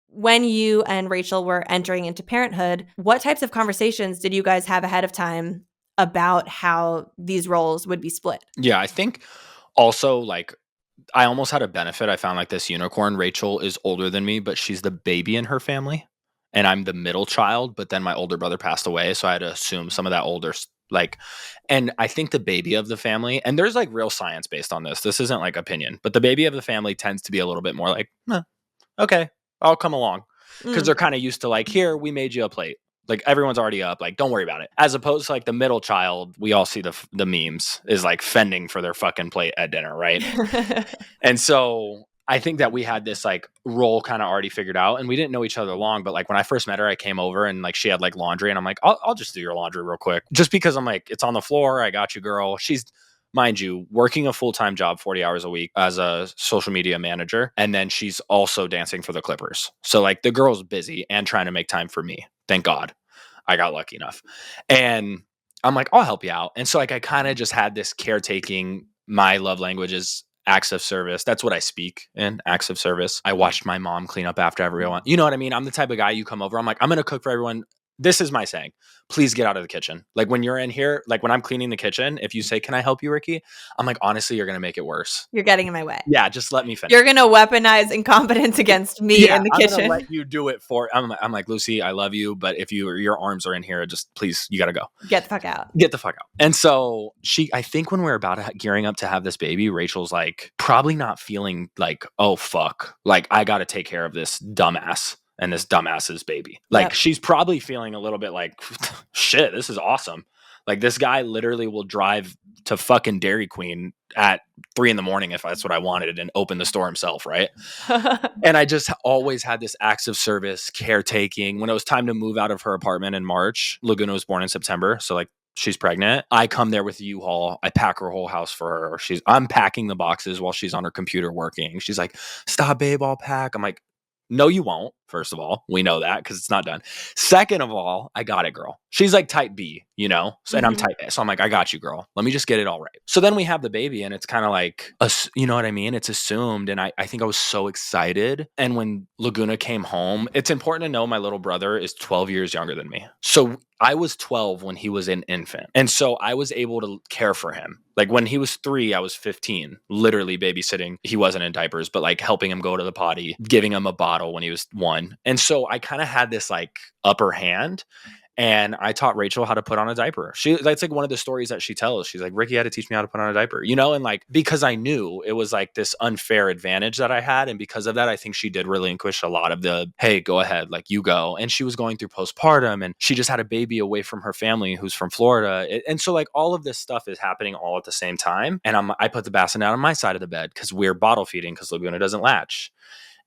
When you and Rachel were entering into parenthood, what types of conversations did you guys have ahead of time about how these roles would be split? Yeah, I think also like I almost had a benefit. I found like this unicorn. Rachel is older than me, but she's the baby in her family. And I'm the middle child, but then my older brother passed away. So I had to assume some of that and I think the baby of the family, and there's like real science based on this. This isn't like opinion, but the baby of the family tends to be a little bit more like, okay, I'll come along. Because they're kind of used to like, here, we made you a plate. Like everyone's already up. Like, don't worry about it. As opposed to like the middle child, we all see the memes is like fending for their fucking plate at dinner, right? And so I think that we had this like role kind of already figured out, and we didn't know each other long. But like when I first met her, I came over and like she had like laundry, and I'm like, I'll just do your laundry real quick, just because I'm like, it's on the floor. I got you, girl. She's, mind you, working a full-time job 40 hours a week as a social media manager, and then she's also dancing for the Clippers. So like the girl's busy and trying to make time for me. Thank God I got lucky enough. And I'm like, I'll help you out. And so like I kind of just had this caretaking. My love language is acts of service. That's what I speak in, acts of service. I watched my mom clean up after everyone. You know what I mean? I'm the type of guy, you come over, I'm like, I'm going to cook for everyone. This is my saying. Please get out of the kitchen. Like when you're in here, like when I'm cleaning the kitchen, if you say, can I help you, Ricky? I'm like, honestly, you're going to make it worse. You're getting in my way. Yeah, just let me finish. You're going to weaponize incompetence against me in the kitchen. I'm going to let you do it I'm like, Lucie, I love you, but if your arms are in here, just please, you got to go. Get the fuck out. Get the fuck out. And so I think when we're about gearing up to have this baby, Rachel's like probably not feeling like, oh, fuck, like I got to take care of this dumbass and this dumbass's baby. Like she's probably feeling a little bit like, shit, this is awesome. Like this guy literally will drive to fucking Dairy Queen at 3 a.m. if that's what I wanted and open the store himself, right? And I just always had this acts of service, caretaking. When it was time to move out of her apartment in March, Laguna was born in September. So like she's pregnant. I come there with U-Haul. I pack her whole house for her. I'm packing the boxes while she's on her computer working. She's like, stop, babe, I'll pack. I'm like, no, you won't. First of all, we know that because it's not done. Second of all, I got it, girl. She's like type B. you know? And I'm type A. So I'm like, I got you, girl. Let me just get it all right. So then we have the baby and it's kind of like, you know what I mean? It's assumed. And I think I was so excited. And when Laguna came home, it's important to know my little brother is 12 years younger than me. So I was 12 when he was an infant. And so I was able to care for him. Like when he was 3, I was 15, literally babysitting. He wasn't in diapers, but like helping him go to the potty, giving him a bottle when he was 1. And so I kind of had this like upper hand. And I taught Rachel how to put on a diaper. That's like one of the stories that she tells. She's like, Ricky had to teach me how to put on a diaper, you know? And like, because I knew it was like this unfair advantage that I had. And because of that, I think she did relinquish a lot of the, hey, go ahead, like you go. And she was going through postpartum and she just had a baby away from her family who's from Florida. And so like all of this stuff is happening all at the same time. And I put the bassinet down on my side of the bed because we're bottle feeding because Laguna doesn't latch.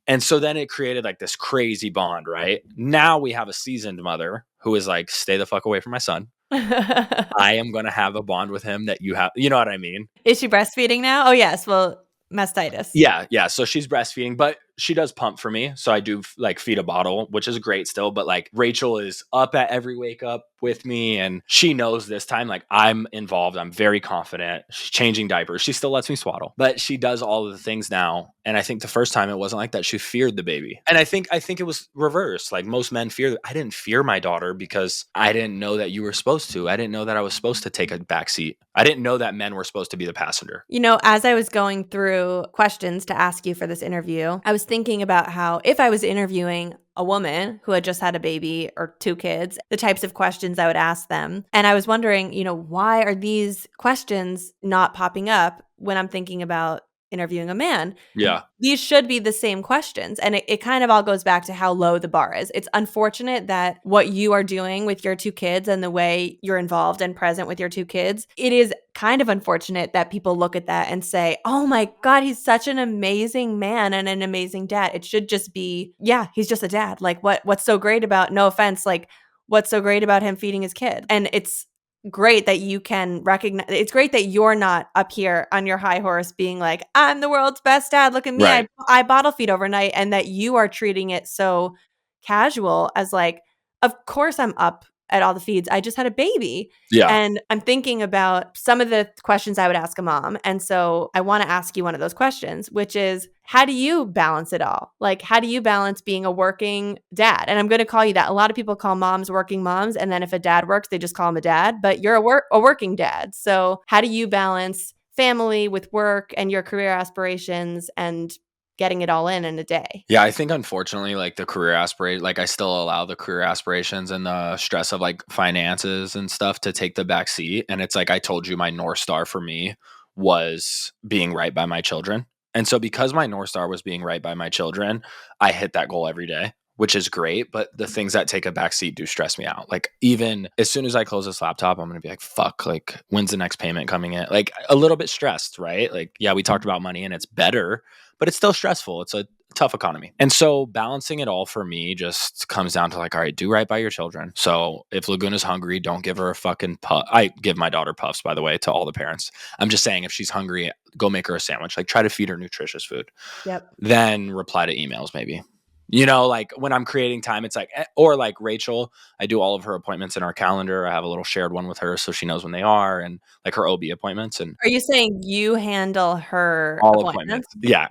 And so then it created like this crazy bond, right? Now we have a seasoned mother who is like, stay the fuck away from my son. I am going to have a bond with him that you have. You know what I mean? Is she breastfeeding now? Oh, yes. Well, mastitis. Yeah. Yeah. So she's breastfeeding, but she does pump for me. So I do like feed a bottle, which is great still. But like Rachel is up at every wake up with me and she knows this time, like I'm involved. I'm very confident. She's changing diapers. She still lets me swaddle, but she does all of the things now. And I think the first time it wasn't like that. She feared the baby. And I think it was reversed. Like most men fear. I didn't fear my daughter because I didn't know that you were supposed to. I didn't know that I was supposed to take a back seat. I didn't know that men were supposed to be the passenger. You know, as I was going through questions to ask you for this interview, I was thinking about how if I was interviewing a woman who had just had a baby or 2 kids, the types of questions I would ask them. And I was wondering, you know, why are these questions not popping up when I'm thinking about interviewing a man? Yeah. These should be the same questions. And it kind of all goes back to how low the bar is. It's unfortunate that what you are doing with your 2 kids and the way you're involved and present with your 2 kids, it is kind of unfortunate that people look at that and say, oh my God, he's such an amazing man and an amazing dad. It should just be, yeah, he's just a dad. Like what's so great about, no offense, like what's so great about him feeding his kid? And it's great that you can recognize, it's great that you're not up here on your high horse being like, I'm the world's best dad, look at me, Right. I bottle feed overnight, and that you are treating it so casual as like, of course I'm up at all the feeds, I just had a baby. Yeah. And I'm thinking about some of the questions I would ask a mom. And so I want to ask you one of those questions, which is, how do you balance it all? Like, how do you balance being a working dad? And I'm going to call you that. A lot of people call moms working moms. And then if a dad works, they just call him a dad. But you're a working dad. So how do you balance family with work and your career aspirations and getting it all in a day? Yeah, I think unfortunately, like the career aspiration, like I still allow the career aspirations and the stress of like finances and stuff to take the back seat. And it's like I told you, my North Star for me was being right by my children. And so because my North Star was being right by my children, I hit that goal every day, which is great. But the things that take a back seat do stress me out. Like even as soon as I close this laptop, I'm going to be like, fuck, like when's the next payment coming in? Like a little bit stressed, right? Like, yeah, we talked about money and it's better, but it's still stressful. It's a tough economy. And so balancing it all for me just comes down to like, all right, do right by your children. So if Laguna's hungry, don't give her a fucking puff. I give my daughter puffs, by the way, to all the parents. I'm just saying if she's hungry, go make her a sandwich. Like try to feed her nutritious food. Yep. Then reply to emails maybe. You know, like when I'm creating time, it's like, or like Rachel, I do all of her appointments in our calendar. I have a little shared one with her so she knows when they are, and like her OB appointments. And Are you saying you handle her all appointments? Yeah.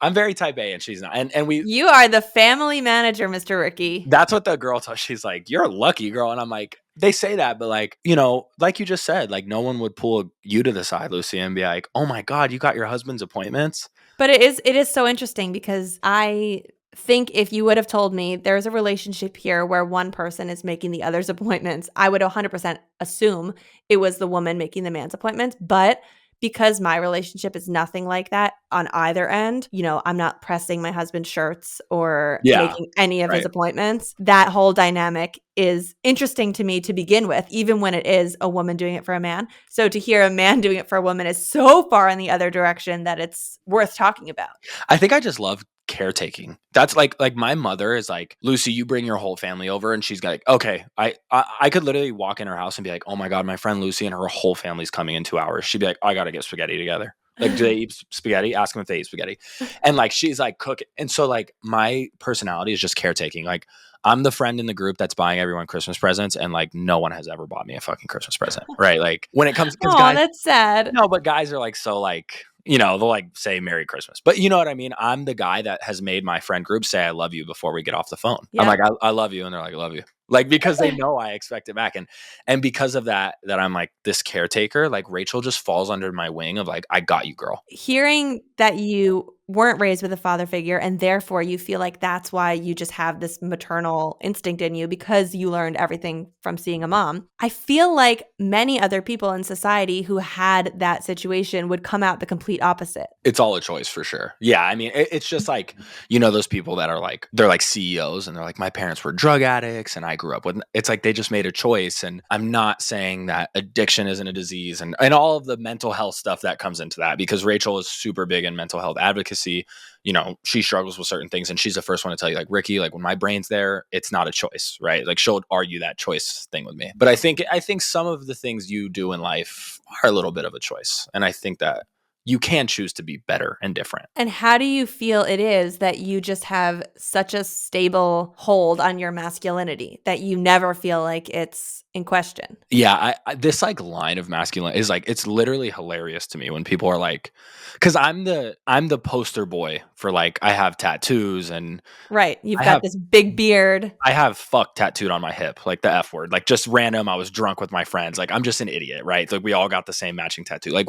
I'm very type A and she's not. And we, You are the family manager, Mr. Ricky. that's what the girl told. She's like, you're a lucky girl. And I'm like, they say that, but like, you know, like you just said, like no one would pull you to the side, Lucie, and be like, oh my God, you got your husband's appointments. But it is so interesting because I think if you would have told me there's a relationship here where one person is making the other's appointments, I would 100% assume it was the woman making the man's appointments. But because my relationship is nothing like that on either end, you know, I'm not pressing my husband's shirts or making any of his appointments. That whole dynamic is interesting to me to begin with, even when it is a woman doing it for a man. So to hear a man doing it for a woman is so far in the other direction that it's worth talking about. I think I just love caretaking. That's like my mother is like, Lucie, you bring your whole family over, and she's like, okay. I could literally walk in her house and be like, oh my God, my friend Lucie and her whole family's coming in 2 hours. She'd be like, I gotta get spaghetti together. Like, do they eat spaghetti? Ask them if they eat spaghetti. And like she's like cooking. And so like my personality is just caretaking. Like I'm the friend in the group that's buying everyone Christmas presents, and like no one has ever bought me a fucking Christmas present, right? Like when it comes, because Oh, guys, that's sad. no, but guys are like so like, they'll like say Merry Christmas, but you know what I mean. I'm the guy that has made my friend group say I love you before we get off the phone. I'm Yep. like I love you, and they're like I love you, like because they know I expect it back, and because of that I'm like this caretaker. Like Rachel just falls under my wing of like I got you, girl. Hearing that you weren't raised with a father figure and therefore you feel like that's why you just have this maternal instinct in you because you learned everything from seeing a mom. I feel like many other people in society who had that situation would come out the complete opposite. It's all a choice for sure. Yeah, I mean, it's just like, those people that are like, they're like CEOs and they're like, my parents were drug addicts and I grew up with, it's like they just made a choice. And I'm not saying that addiction isn't a disease and all of the mental health stuff that comes into that, because Rachel is super big in mental health advocacy. She struggles with certain things and she's the first one to tell you, like, Ricky, like when my brain's there, it's not a choice, right? Like she'll argue that choice thing with me. But I think some of the things you do in life are a little bit of a choice. And I think that you can choose to be better and different. And how do you feel it is that you just have such a stable hold on your masculinity that you never feel like it's in question? Yeah, I this like line of masculine is like, it's literally hilarious to me when people are like, because I'm the poster boy for like, I have tattoos and Right. You've I got have this big beard. I have fuck tattooed on my hip, like the F word, like just random. I was drunk with my friends. Like I'm just an idiot, right? Like we all got the same matching tattoo. Like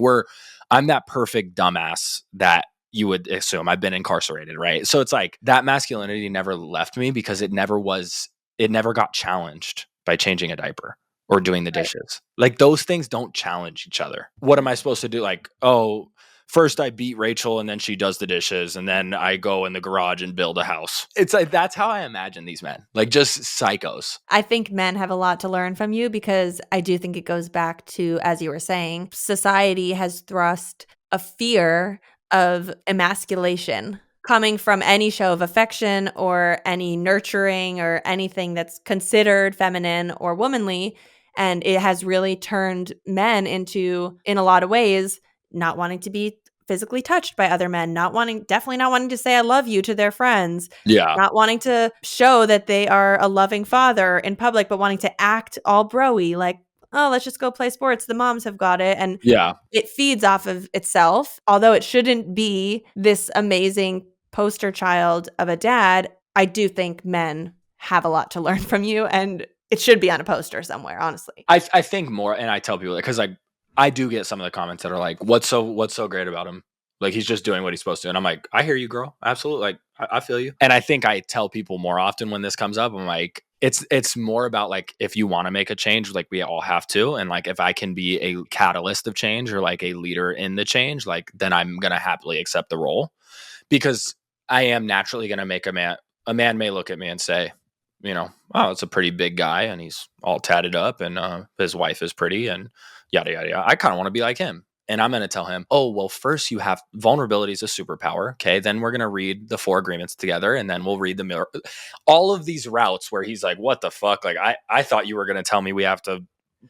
I'm that perfect dumbass that you would assume. I've been incarcerated, right? So it's like that masculinity never left me because it never got challenged by changing a diaper or doing the Right. dishes. Like those things don't challenge each other. What am I supposed to do? Like, oh, first I beat Rachel and then she does the dishes and then I go in the garage and build a house. It's like, that's how I imagine these men, like just psychos. I think men have a lot to learn from you because I do think it goes back to, as you were saying, society has thrust a fear of emasculation coming from any show of affection or any nurturing or anything that's considered feminine or womanly. And it has really turned men into, in a lot of ways, not wanting to be physically touched by other men, definitely not wanting to say I love you to their friends, Yeah. not wanting to show that they are a loving father in public, but wanting to act all bro-y, like, oh, let's just go play sports. The moms have got it. And Yeah. it feeds off of itself. Although it shouldn't be this amazing poster child of a dad, I do think men have a lot to learn from you. And it should be on a poster somewhere, honestly. I think more, and I tell people that because like I do get some of the comments that are like, what's so great about him? Like he's just doing what he's supposed to. And I'm like, I hear you, girl. Absolutely. Like I feel you. And I think I tell people more often when this comes up, I'm like, it's more about like, if you want to make a change, like we all have to. And like, if I can be a catalyst of change or like a leader in the change, like then I'm going to happily accept the role, because I am naturally going to make a man may look at me and say, oh, it's a pretty big guy and he's all tatted up and his wife is pretty and yada, yada, yada. I kind of want to be like him. And I'm going to tell him, oh, well, first you have vulnerability is a superpower. Okay. Then we're going to read the 4 agreements together and then we'll read the mirror. All of these routes where he's like, what the fuck? Like, I thought you were going to tell me we have to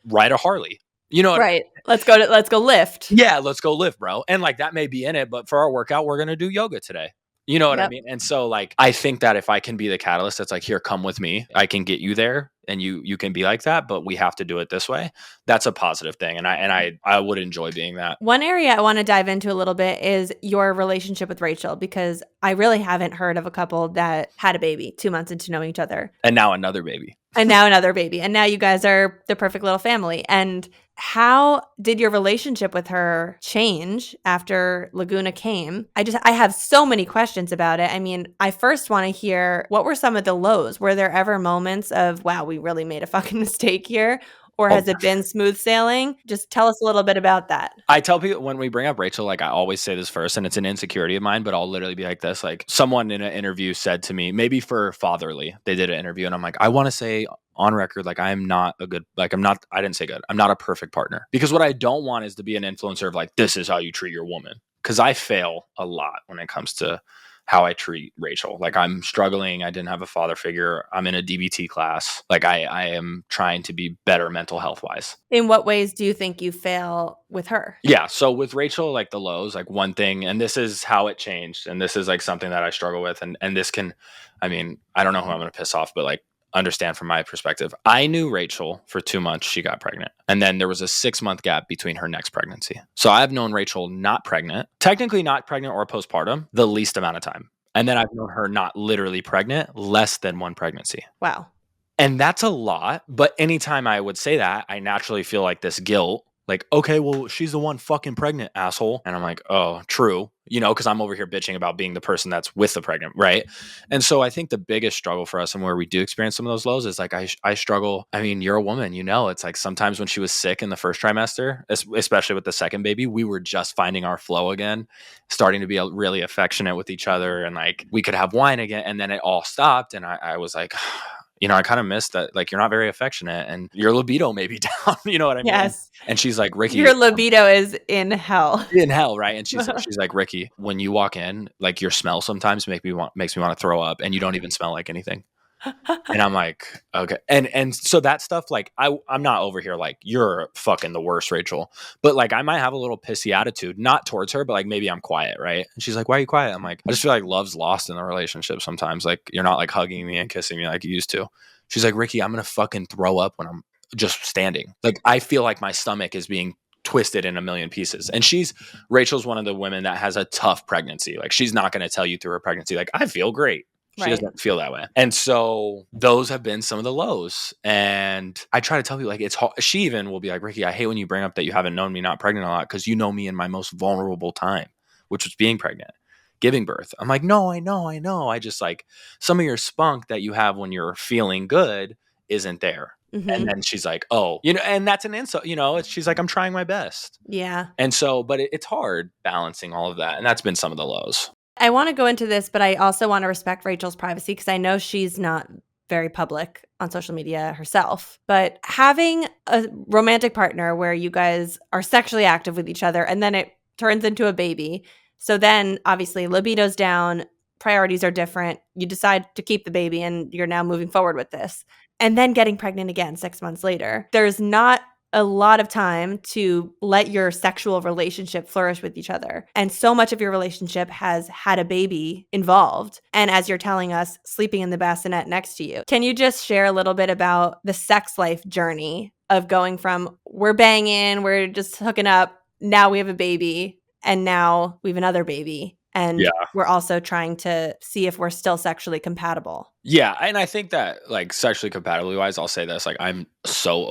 ride a Harley. You know what? Right. Let's go lift. Yeah, let's go lift, bro. And like that may be in it, but for our workout, we're going to do yoga today. You know what I Yep. mean? And so like, I think that if I can be the catalyst that's like, here, come with me, I can get you there and you can be like that, but we have to do it this way. That's a positive thing. And I would enjoy being that. One area I want to dive into a little bit is your relationship with Rachel, because I really haven't heard of a couple that had a baby 2 months into knowing each other. And now another baby. And now another baby. And now you guys are the perfect little family. And how did your relationship with her change after Laguna came? I have so many questions about it. I mean, I first want to hear, what were some of the lows? Were there ever moments of, wow, we really made a fucking mistake here? Or has it been smooth sailing? Just tell us a little bit about that. I tell people when we bring up Rachel, like I always say this first, and it's an insecurity of mine, but I'll literally be like this. Like someone in an interview said to me, maybe for Fatherly, they did an interview and I'm like, I want to say on record, like I didn't say good. I'm not a perfect partner, because what I don't want is to be an influencer of like, this is how you treat your woman. Cause I fail a lot when it comes to how I treat Rachel. Like I'm struggling. I didn't have a father figure. I'm in a DBT class. Like I am trying to be better mental health wise. In what ways do you think you fail with her? Yeah. So with Rachel, like the lows, like one thing, and this is how it changed. And this is like something that I struggle with. And this can, I mean, I don't know who I'm going to piss off, but like understand from my perspective. I knew Rachel for 2 months. She got pregnant. And then there was a 6-month gap between her next pregnancy. So I've known Rachel not pregnant, technically not pregnant or postpartum, the least amount of time. And then I've known her not literally pregnant, less than 1 pregnancy. Wow. And that's a lot. But anytime I would say that, I naturally feel like this guilt. Like, okay, well, she's the one fucking pregnant, asshole. And I'm like, oh, true. Because I'm over here bitching about being the person that's with the pregnant, right? And so I think the biggest struggle for us and where we do experience some of those lows is like I struggle. I mean, you're a woman, it's like sometimes when she was sick in the first trimester, especially with the second baby, we were just finding our flow again, starting to be really affectionate with each other. And like we could have wine again. And then it all stopped. And I was like, I kind of missed that. Like, you're not very affectionate and your libido may be down. You know what I mean? Yes. And she's like, Ricky, your libido is in hell. In hell, right? And she's like, Ricky, when you walk in, like your smell sometimes makes me want to throw up, and you don't even smell like anything. And I'm like, okay. And so that stuff, like, I'm not over here like, you're fucking the worst, Rachel. But like, I might have a little pissy attitude, not towards her, but like maybe I'm quiet, right? And she's like, why are you quiet? I'm like, I just feel like love's lost in the relationship sometimes. Like, you're not like hugging me and kissing me like you used to. She's like, Ricky, I'm going to fucking throw up when I'm just standing. Like, I feel like my stomach is being twisted in a million pieces. And Rachel's one of the women that has a tough pregnancy. Like, she's not going to tell you through her pregnancy, like, I feel great. She doesn't feel that way. And so those have been some of the lows. And I try to tell people, like, it's hard. She even will be like, Ricky, I hate when you bring up that you haven't known me not pregnant a lot, because you know me in my most vulnerable time, which was being pregnant, giving birth. I'm like, no, I know. I just like some of your spunk that you have when you're feeling good isn't there. Mm-hmm. And then she's like, oh, and that's an insult, she's like, I'm trying my best. Yeah. And so, but it's hard balancing all of that. And that's been some of the lows. I want to go into this, but I also want to respect Rachel's privacy, because I know she's not very public on social media herself. But having a romantic partner where you guys are sexually active with each other and then it turns into a baby. So then obviously libido's down, priorities are different. You decide to keep the baby and you're now moving forward with this. And then getting pregnant again 6 months later. There's not a lot of time to let your sexual relationship flourish with each other. And so much of your relationship has had a baby involved. And as you're telling us, sleeping in the bassinet next to you. Can you just share a little bit about the sex life journey of going from we're banging, we're just hooking up, now we have a baby, and now we have another baby. And we're also trying to see if we're still sexually compatible. Yeah. And I think that, like, sexually compatibility wise, I'll say this, like, I'm so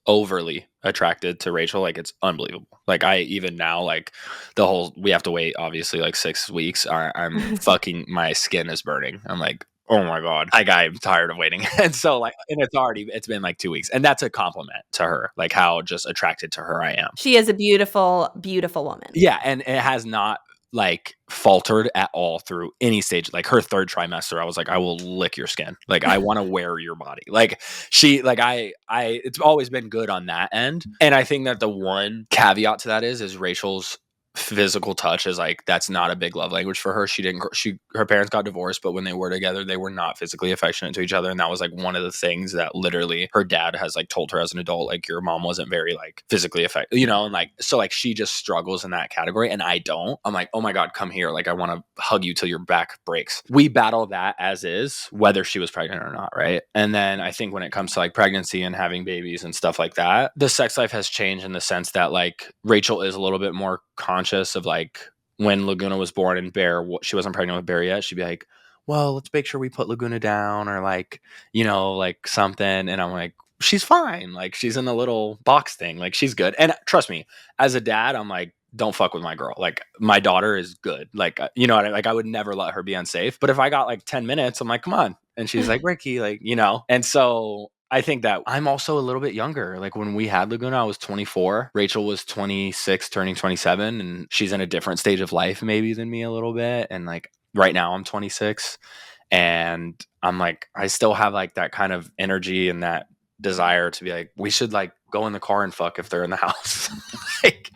overly attracted to Rachel. Like, it's unbelievable. Like, I even now, like, we have to wait, obviously, like 6 weeks. I'm fucking, my skin is burning. I'm like, oh my God, like, I'm tired of waiting. And so, like, and it's been like 2 weeks. And that's a compliment to her, like how just attracted to her I am. She is a beautiful, beautiful woman. Yeah. And it has not like faltered at all through any stage. Like her 3rd trimester, I was like, I will lick your skin. Like, I want to wear your body. Like it's always been good on that end. And I think that the one caveat to that is Rachel's physical touch is like, that's not a big love language for her. Her parents got divorced, but when they were together, they were not physically affectionate to each other. And that was like one of the things that literally her dad has like told her as an adult, like, your mom wasn't very like physically affectionate, and like, so like she just struggles in that category and I don't. I'm like, oh my God, come here. Like, I want to hug you till your back breaks. We battle that as is, whether she was pregnant or not. Right. And then I think when it comes to like pregnancy and having babies and stuff like that, the sex life has changed in the sense that like Rachel is a little bit more conscious of like when Laguna was born and Bear, she wasn't pregnant with Bear yet. She'd be like, well, let's make sure we put Laguna down, or like, like something. And I'm like, she's fine. Like, she's in a little box thing. Like, she's good. And trust me, as a dad, I'm like, don't fuck with my girl. Like, my daughter is good. Like, like I would never let her be unsafe. But if I got like 10 minutes, I'm like, come on. And she's like, Ricky, like, and so I think that I'm also a little bit younger. Like, when we had Laguna, I was 24. Rachel was 26, turning 27. And she's in a different stage of life maybe than me a little bit. And like right now I'm 26. And I'm like, I still have like that kind of energy and that desire to be like, we should like go in the car and fuck if they're in the house. Like,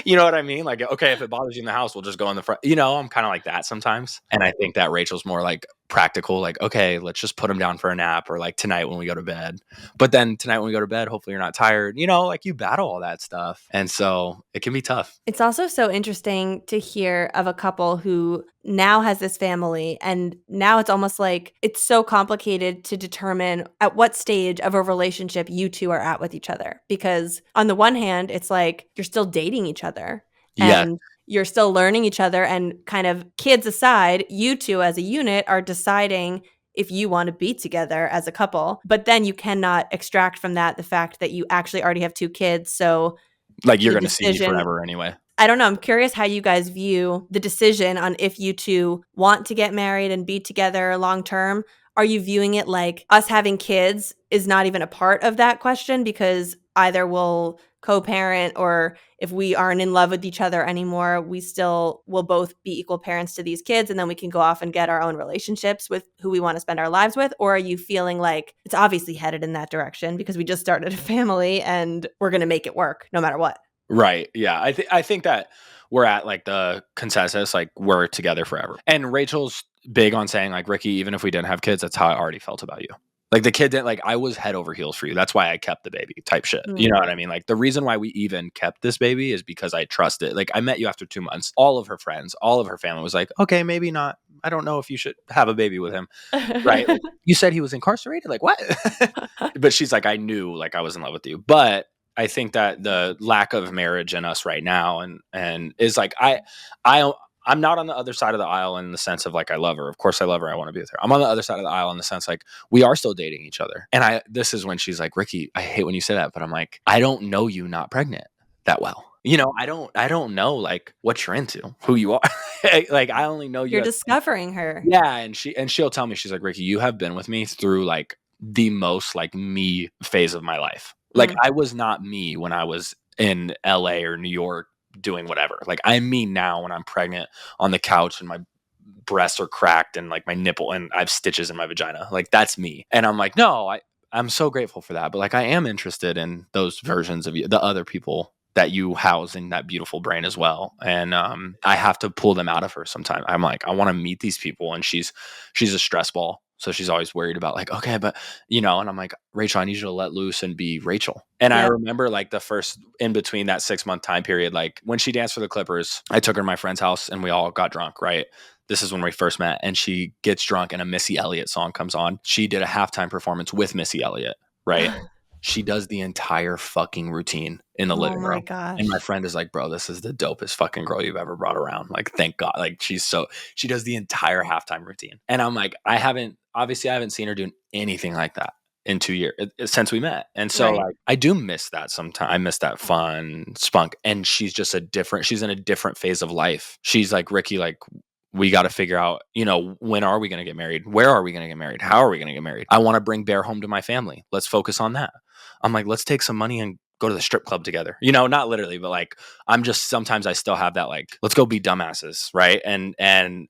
you know what I mean? Like, okay, if it bothers you in the house, we'll just go in the front. I'm kind of like that sometimes. And I think that Rachel's more like practical, like, okay, let's just put him down for a nap, or like tonight when we go to bed. But then tonight when we go to bed, hopefully you're not tired. Like you battle all that stuff. And so it can be tough. It's also so interesting to hear of a couple who now has this family, and now it's almost like it's so complicated to determine at what stage of a relationship you two are at with each other. Because on the one hand, it's like you're still dating each other Yes. and you're still learning each other, and kind of kids aside, you two as a unit are deciding if you want to be together as a couple. But then you cannot extract from that the fact that you actually already have 2 kids. So Like you're the going to see me decision, forever anyway. I don't know. I'm curious how you guys view the decision on if you two want to get married and be together long term. Are you viewing it like us having kids is not even a part of that question, because either we'll co-parent, or if we aren't in love with each other anymore, we still will both be equal parents to these kids, and then we can go off and get our own relationships with who we want to spend our lives with? Or are you feeling like it's obviously headed in that direction because we just started a family and we're going to make it work no matter what? Right. Yeah. I think that we're at like the consensus, like we're together forever. And Rachel's big on saying like, Ricky, even if we didn't have kids, that's how I already felt about you. Like the kid didn't, like, I was head over heels for you. That's why I kept the baby type shit. You know what I mean? Like the reason why we even kept this baby is because I trusted. Like I met you after 2 months. All of her friends, all of her family was like, okay, maybe not. I don't know if you should have a baby with him. Right. Like, you said he was incarcerated. Like what? But she's like, I knew like I was in love with you. But I think that the lack of marriage in us right now and is like I'm not on the other side of the aisle in the sense of like I love her. Of course I love her. I want to be with her. I'm on the other side of the aisle in the sense like we are still dating each other. And this is when she's like, Ricky, I hate when you say that, but I'm like, I don't know you not pregnant that well. I don't know like what you're into, who you are. Like I only know you. You're discovering her. Yeah, and she'll tell me, she's like, Ricky, you have been with me through like the most like me phase of my life. Like I was not me when I was in LA or New York doing whatever. Like I'm me now when I'm pregnant on the couch and my breasts are cracked and like my nipple and I have stitches in my vagina. Like that's me. And I'm like, no, I'm so grateful for that. But like I am interested in those versions of you, the other people that you house in that beautiful brain as well. And I have to pull them out of her sometimes. I'm like, I want to meet these people, and she's a stress ball. So she's always worried about like, okay, but and I'm like, Rachel, I need you to let loose and be Rachel. And I remember like the first in between that 6-month time period, like when she danced for the Clippers, I took her to my friend's house and we all got drunk, right? This is when we first met, and she gets drunk and a Missy Elliott song comes on. She did a halftime performance with Missy Elliott, right? She does the entire fucking routine in the living room. Gosh. And my friend is like, bro, this is the dopest fucking girl you've ever brought around. Like, thank God. Like she does the entire halftime routine. And I'm like, I haven't seen her doing anything like that in 2 years since we met. And so like, I do miss that sometimes. I miss that fun spunk. And she's just she's in a different phase of life. She's like, Ricky, like, we got to figure out, when are we going to get married? Where are we going to get married? How are we going to get married? I want to bring Bear home to my family. Let's focus on that. I'm like, let's take some money and go to the strip club together. Not literally, but like, sometimes I still have that, like, let's go be dumbasses. Right. And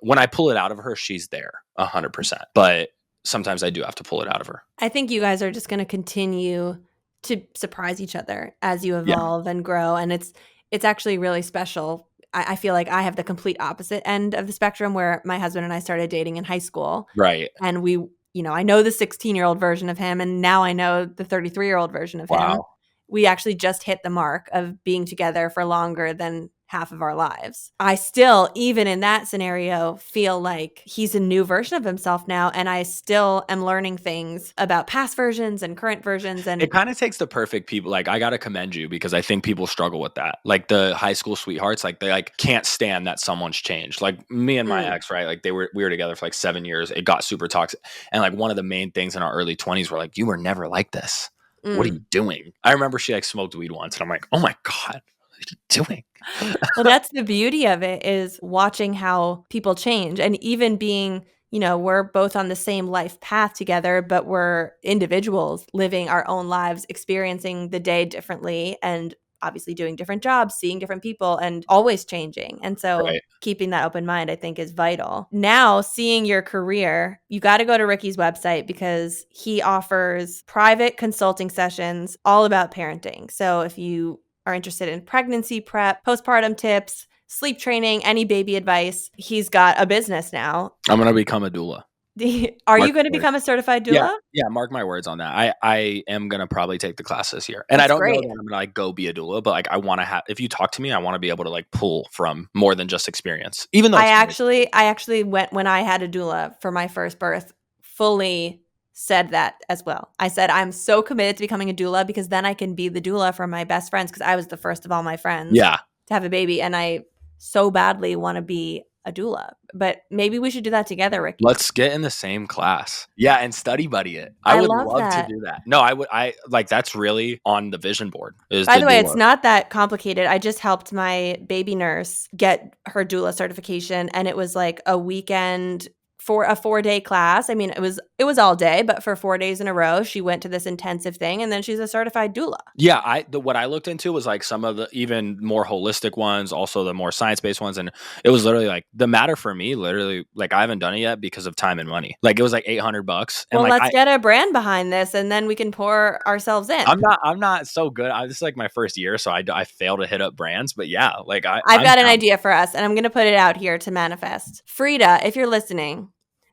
when I pull it out of her, she's there 100%. But sometimes I do have to pull it out of her. I think you guys are just going to continue to surprise each other as you evolve and grow. And it's actually really special. I feel like I have the complete opposite end of the spectrum, where my husband and I started dating in high school. Right. And we, I know the 16-year-old version of him, and now I know the 33-year-old version of him. We actually just hit the mark of being together for longer than half of our lives. I still, even in that scenario, feel like he's a new version of himself now, and I still am learning things about past versions and current versions. And it kind of takes the perfect people. Like, I got to commend you, because I think people struggle with that. Like the high school sweethearts, like they like can't stand that someone's changed. Like me and my ex, right? Like we were together for like 7 years. It got super toxic. And like one of the main things in our early 20s were like, you were never like this. What are you doing? I remember she like smoked weed once, and I'm like, oh my God, what are you doing? Well, that's the beauty of it, is watching how people change. And even being, we're both on the same life path together, but we're individuals living our own lives, experiencing the day differently, and obviously doing different jobs, seeing different people, and always changing. And so keeping that open mind, I think, is vital. Now, seeing your career, you got to go to Ricky's website, because he offers private consulting sessions all about parenting. So if you are interested in pregnancy prep, postpartum tips, sleep training, any baby advice, he's got a business now. I'm going to become a doula. Are Mark you going to my words. become a certified Yeah, doula? yeah, mark my words on that. I am gonna probably take the class this year, and I That's don't know great. that I'm gonna like go be a doula, but like I want to have. If you talk to me, I want to be able to like pull from more than just experience, even though I experience. actually went when I had a doula for my first birth, fully said that as well. I said, I'm so committed to becoming a doula because then I can be the doula for my best friends because I was the first of all my friends Yeah, to have a baby. And I so badly want to be a doula. But maybe we should do that together, Ricky. let's get in the same class. Yeah, and study buddy it. I I would love love to that. do that. No, I would. I like that's really on the vision board. Is By the the way, it's doula. not that complicated. I just helped my baby nurse get her doula certification, and it was like a weekend for a 4-day class. I mean, it was all day, but for 4 days in a row, she went to this intensive thing, and then she's a certified doula. Yeah, what I looked into was like some of the even more holistic ones, also the more science-based ones, and it was literally like the matter for me. Literally, like I haven't done it yet because of time and money. Like it was like $800, and Well, like let's get a brand behind this, and then we can pour ourselves in. I'm not so good. This is like my first year, so I fail to hit up brands. But yeah, like I've I'm got an down. idea for us, and I'm going to put it out here to manifest. Frida, if you're listening,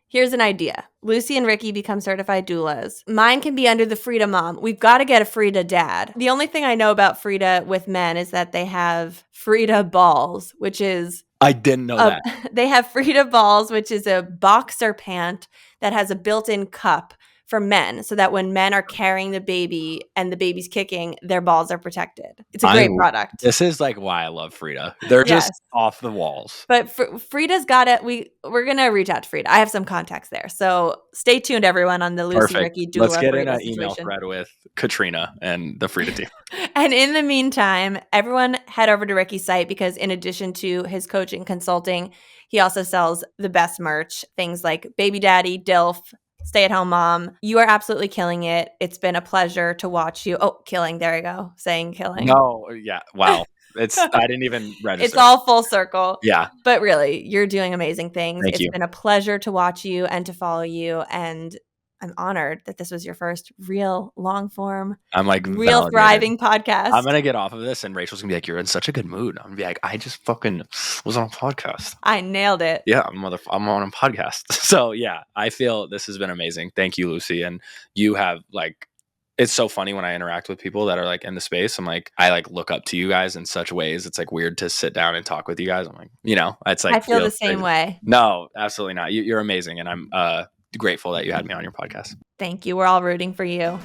here's an idea. Lucie and Ricky become certified doulas. Mine can be under the Frida mom. We've got to get a Frida dad. The only thing I know about Frida with men is that they have Frida balls, which is I didn't know that. they have Frida balls, which is a boxer pant that has a built-in cup for men so that when men are carrying the baby and the baby's kicking, their balls are protected. It's a great product. This is like why I love Frida. They're just Yes. off the walls. But Frida's got it. We're going to reach out to Frida. I have some contacts there. So stay tuned, everyone, on the Lucie Perfect. Ricky doula Let's get in Frida an email situation. thread with Katrina and the Frida team. And in the meantime, everyone head over to Ricky's site because in addition to his coaching consulting, he also sells the best merch, things like Baby Daddy, DILF, Stay-at-home mom. You are absolutely killing it. It's been a pleasure to watch you. Oh, killing. There you go. Saying killing. No, yeah, wow. I didn't even register. It's all full circle. Yeah. But really, you're doing amazing things. Thank It's you. been a pleasure to watch you and to follow you. And I'm honored that this was your first real long form, I'm like real validated. thriving podcast. I'm gonna get off of this, and Rachel's gonna be like, "You're in such a good mood." I'm gonna be like, "I just fucking was on a podcast." I nailed it. Yeah, I'm on a podcast. So yeah, I feel this has been amazing. Thank you, Lucie, and you have like. It's so funny when I interact with people that are like in the space. I'm like, I like look up to you guys in such ways. It's like weird to sit down and talk with you guys. I'm like, it's like I feel the feels same crazy. way. No, absolutely not. You're amazing, and I'm grateful that you had me on your podcast. Thank you. We're all rooting for you.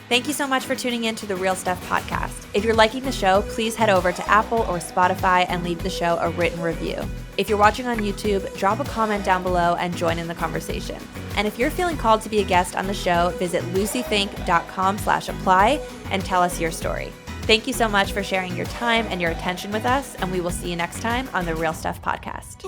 Thank you so much for tuning in to the Real Stuff podcast. If you're liking the show, please head over to Apple or Spotify and leave the show a written review. If you're watching on YouTube, drop a comment down below and join in the conversation. And if you're feeling called to be a guest on the show, visit luciefink.com/apply and tell us your story. Thank you so much for sharing your time and your attention with us, and we will see you next time on the Real Stuff podcast.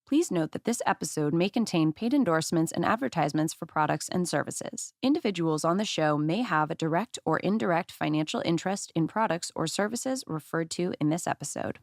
Please note that this episode may contain paid endorsements and advertisements for products and services. Individuals on the show may have a direct or indirect financial interest in products or services referred to in this episode.